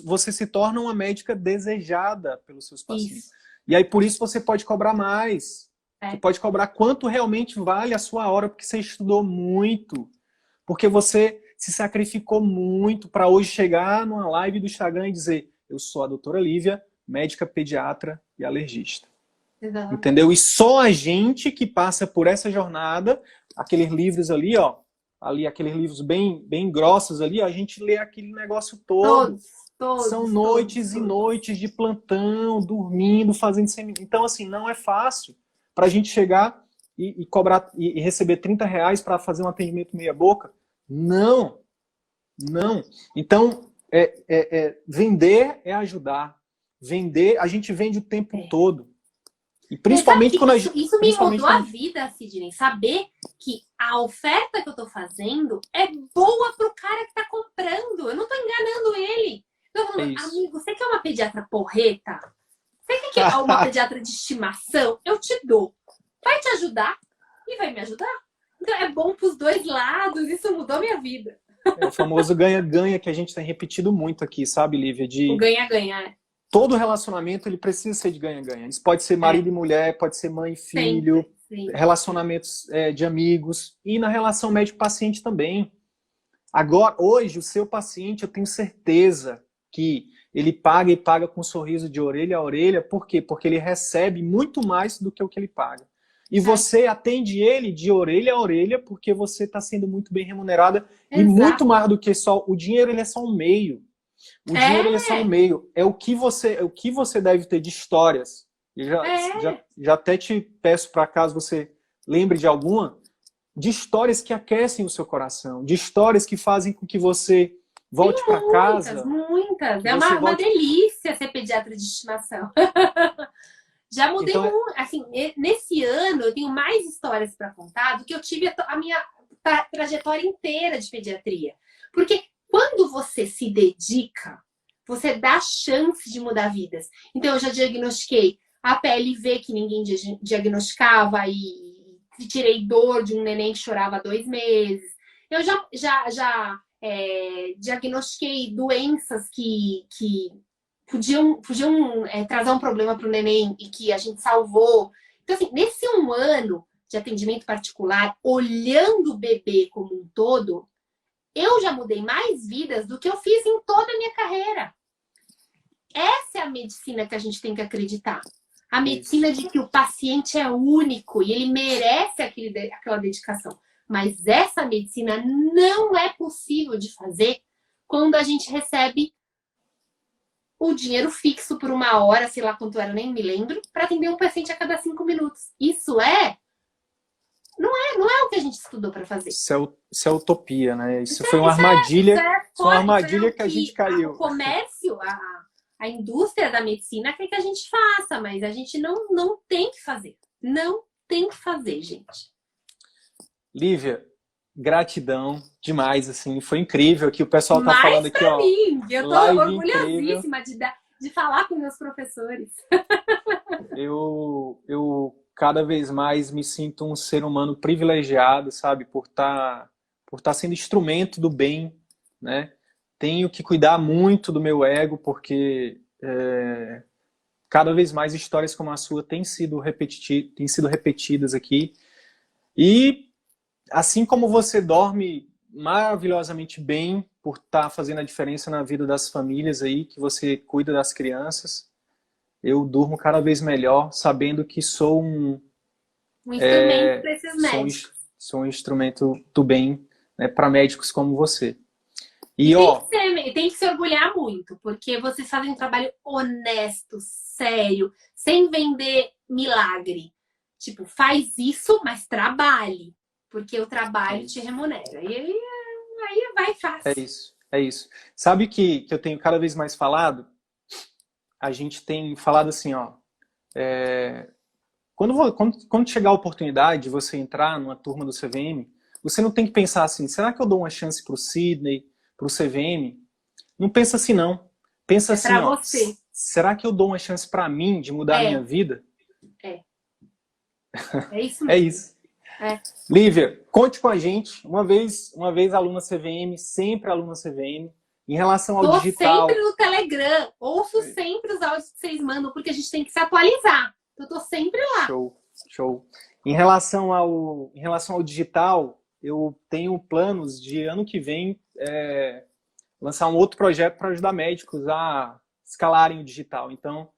você se torna uma médica desejada pelos seus pacientes. Isso. E aí, por isso, você pode cobrar mais. Você pode cobrar quanto realmente vale a sua hora, porque você estudou muito, porque você se sacrificou muito para hoje chegar numa live do Instagram e dizer: eu sou a doutora Lívia, médica pediatra e alergista. Exatamente. Entendeu? E só a gente que passa por essa jornada, aqueles livros ali, ó, aqueles livros bem grossos ali, ó, a gente lê aquele negócio todo. São noites e noites de plantão, dormindo, fazendo seminário. Então, assim, não é fácil para a gente chegar e cobrar e receber R$30 para fazer um atendimento meia boca. Não. Então, vender é ajudar. Vender, a gente vende o tempo todo. E principalmente quando isso me mudou a vida, Sidney. Saber que a oferta que eu tô fazendo é boa pro cara que tá comprando. Eu não tô enganando ele. Eu tô falando, amigo, você quer uma pediatra porreta? Você quer uma pediatra de estimação? Eu te dou. Vai te ajudar e vai me ajudar. Então é bom pros dois lados. Isso mudou a minha vida. É o famoso ganha-ganha que a gente tem repetido muito aqui, sabe, Lívia? O ganha-ganha, Todo relacionamento, ele precisa ser de ganha-ganha. Isso pode ser marido e mulher, pode ser mãe e filho, sempre. Relacionamentos de amigos, e na relação médico-paciente também. Agora, hoje, o seu paciente, eu tenho certeza que ele paga e paga com um sorriso de orelha a orelha. Por quê? Porque ele recebe muito mais do que o que ele paga. E você atende ele de orelha a orelha porque você está sendo muito bem remunerada. Exato. E muito mais do que só... O dinheiro, ele é só um meio. O dinheiro, ele é só um meio. É o que você deve ter de histórias. Eu já até te peço para, caso você lembre de alguma, de histórias que aquecem o seu coração, de histórias que fazem com que você volte para casa. Muitas. É uma delícia ser pediatra de estimação. Já mudei muito. Assim, nesse ano, eu tenho mais histórias para contar do que eu tive a minha trajetória inteira de pediatria. Porque quando você se dedica, você dá chance de mudar vidas. Então, eu já diagnostiquei a PLV que ninguém diagnosticava e tirei dor de um neném que chorava há 2 meses. Eu já diagnostiquei doenças que podiam trazer um problema para o neném e que a gente salvou. Então, assim, nesse 1 ano de atendimento particular, olhando o bebê como um todo, eu já mudei mais vidas do que eu fiz em toda a minha carreira. Essa é a medicina que a gente tem que acreditar. A medicina de que o paciente é único e ele merece aquela dedicação. Mas essa medicina não é possível de fazer quando a gente recebe o dinheiro fixo por 1 hora, sei lá quanto era, nem me lembro, para atender um paciente a cada 5 minutos. Isso não é o que a gente estudou para fazer. Isso é utopia, né? Isso foi uma armadilha, foi uma armadilha que a gente caiu. O comércio, a indústria da medicina quer que a gente faça, mas a gente não tem que fazer. Não tem que fazer, gente. Lívia, gratidão demais, assim, foi incrível que o pessoal tá falando aqui, ó. Mim, eu tô orgulhosíssima de falar com meus professores. Eu cada vez mais me sinto um ser humano privilegiado, sabe, por tá sendo instrumento do bem, né? Tenho que cuidar muito do meu ego, porque cada vez mais histórias como a sua têm sido repetidas aqui. E assim como você dorme maravilhosamente bem por estar fazendo a diferença na vida das famílias aí, que você cuida das crianças, eu durmo cada vez melhor, sabendo que sou um instrumento para esses médicos. Sou um instrumento do bem, né, para médicos como você. E tem que se orgulhar muito, porque vocês fazem um trabalho honesto, sério, sem vender milagre. Tipo, faz isso, mas trabalhe, porque o trabalho te remunera. E aí vai fácil. É isso. Sabe que eu tenho cada vez mais falado? A gente tem falado assim, ó, quando chegar a oportunidade de você entrar numa turma do CVM, você não tem que pensar assim, será que eu dou uma chance para o Sidney, para o CVM? Não pensa assim, não. Pensa assim, ó, você. Será que eu dou uma chance para mim de mudar a minha vida? É isso mesmo. É isso. Lívia, conte com a gente. Uma vez aluna CVM, sempre aluna CVM. Em relação ao digital... Tô sempre no Telegram. Ouço sempre os áudios que vocês mandam, porque a gente tem que se atualizar. Eu tô sempre lá. Show. Em relação ao digital, eu tenho planos de ano que vem lançar um outro projeto para ajudar médicos a escalarem o digital. Então,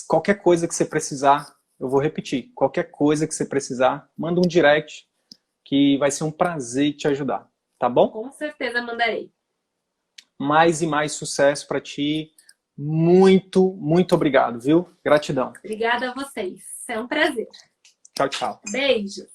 qualquer coisa que você precisar, eu vou repetir, qualquer coisa que você precisar, manda um direct que vai ser um prazer te ajudar, tá bom? Com certeza mandarei. Mais e mais sucesso para ti. Muito, muito obrigado, viu? Gratidão. Obrigada a vocês. É um prazer. Tchau, tchau. Beijo.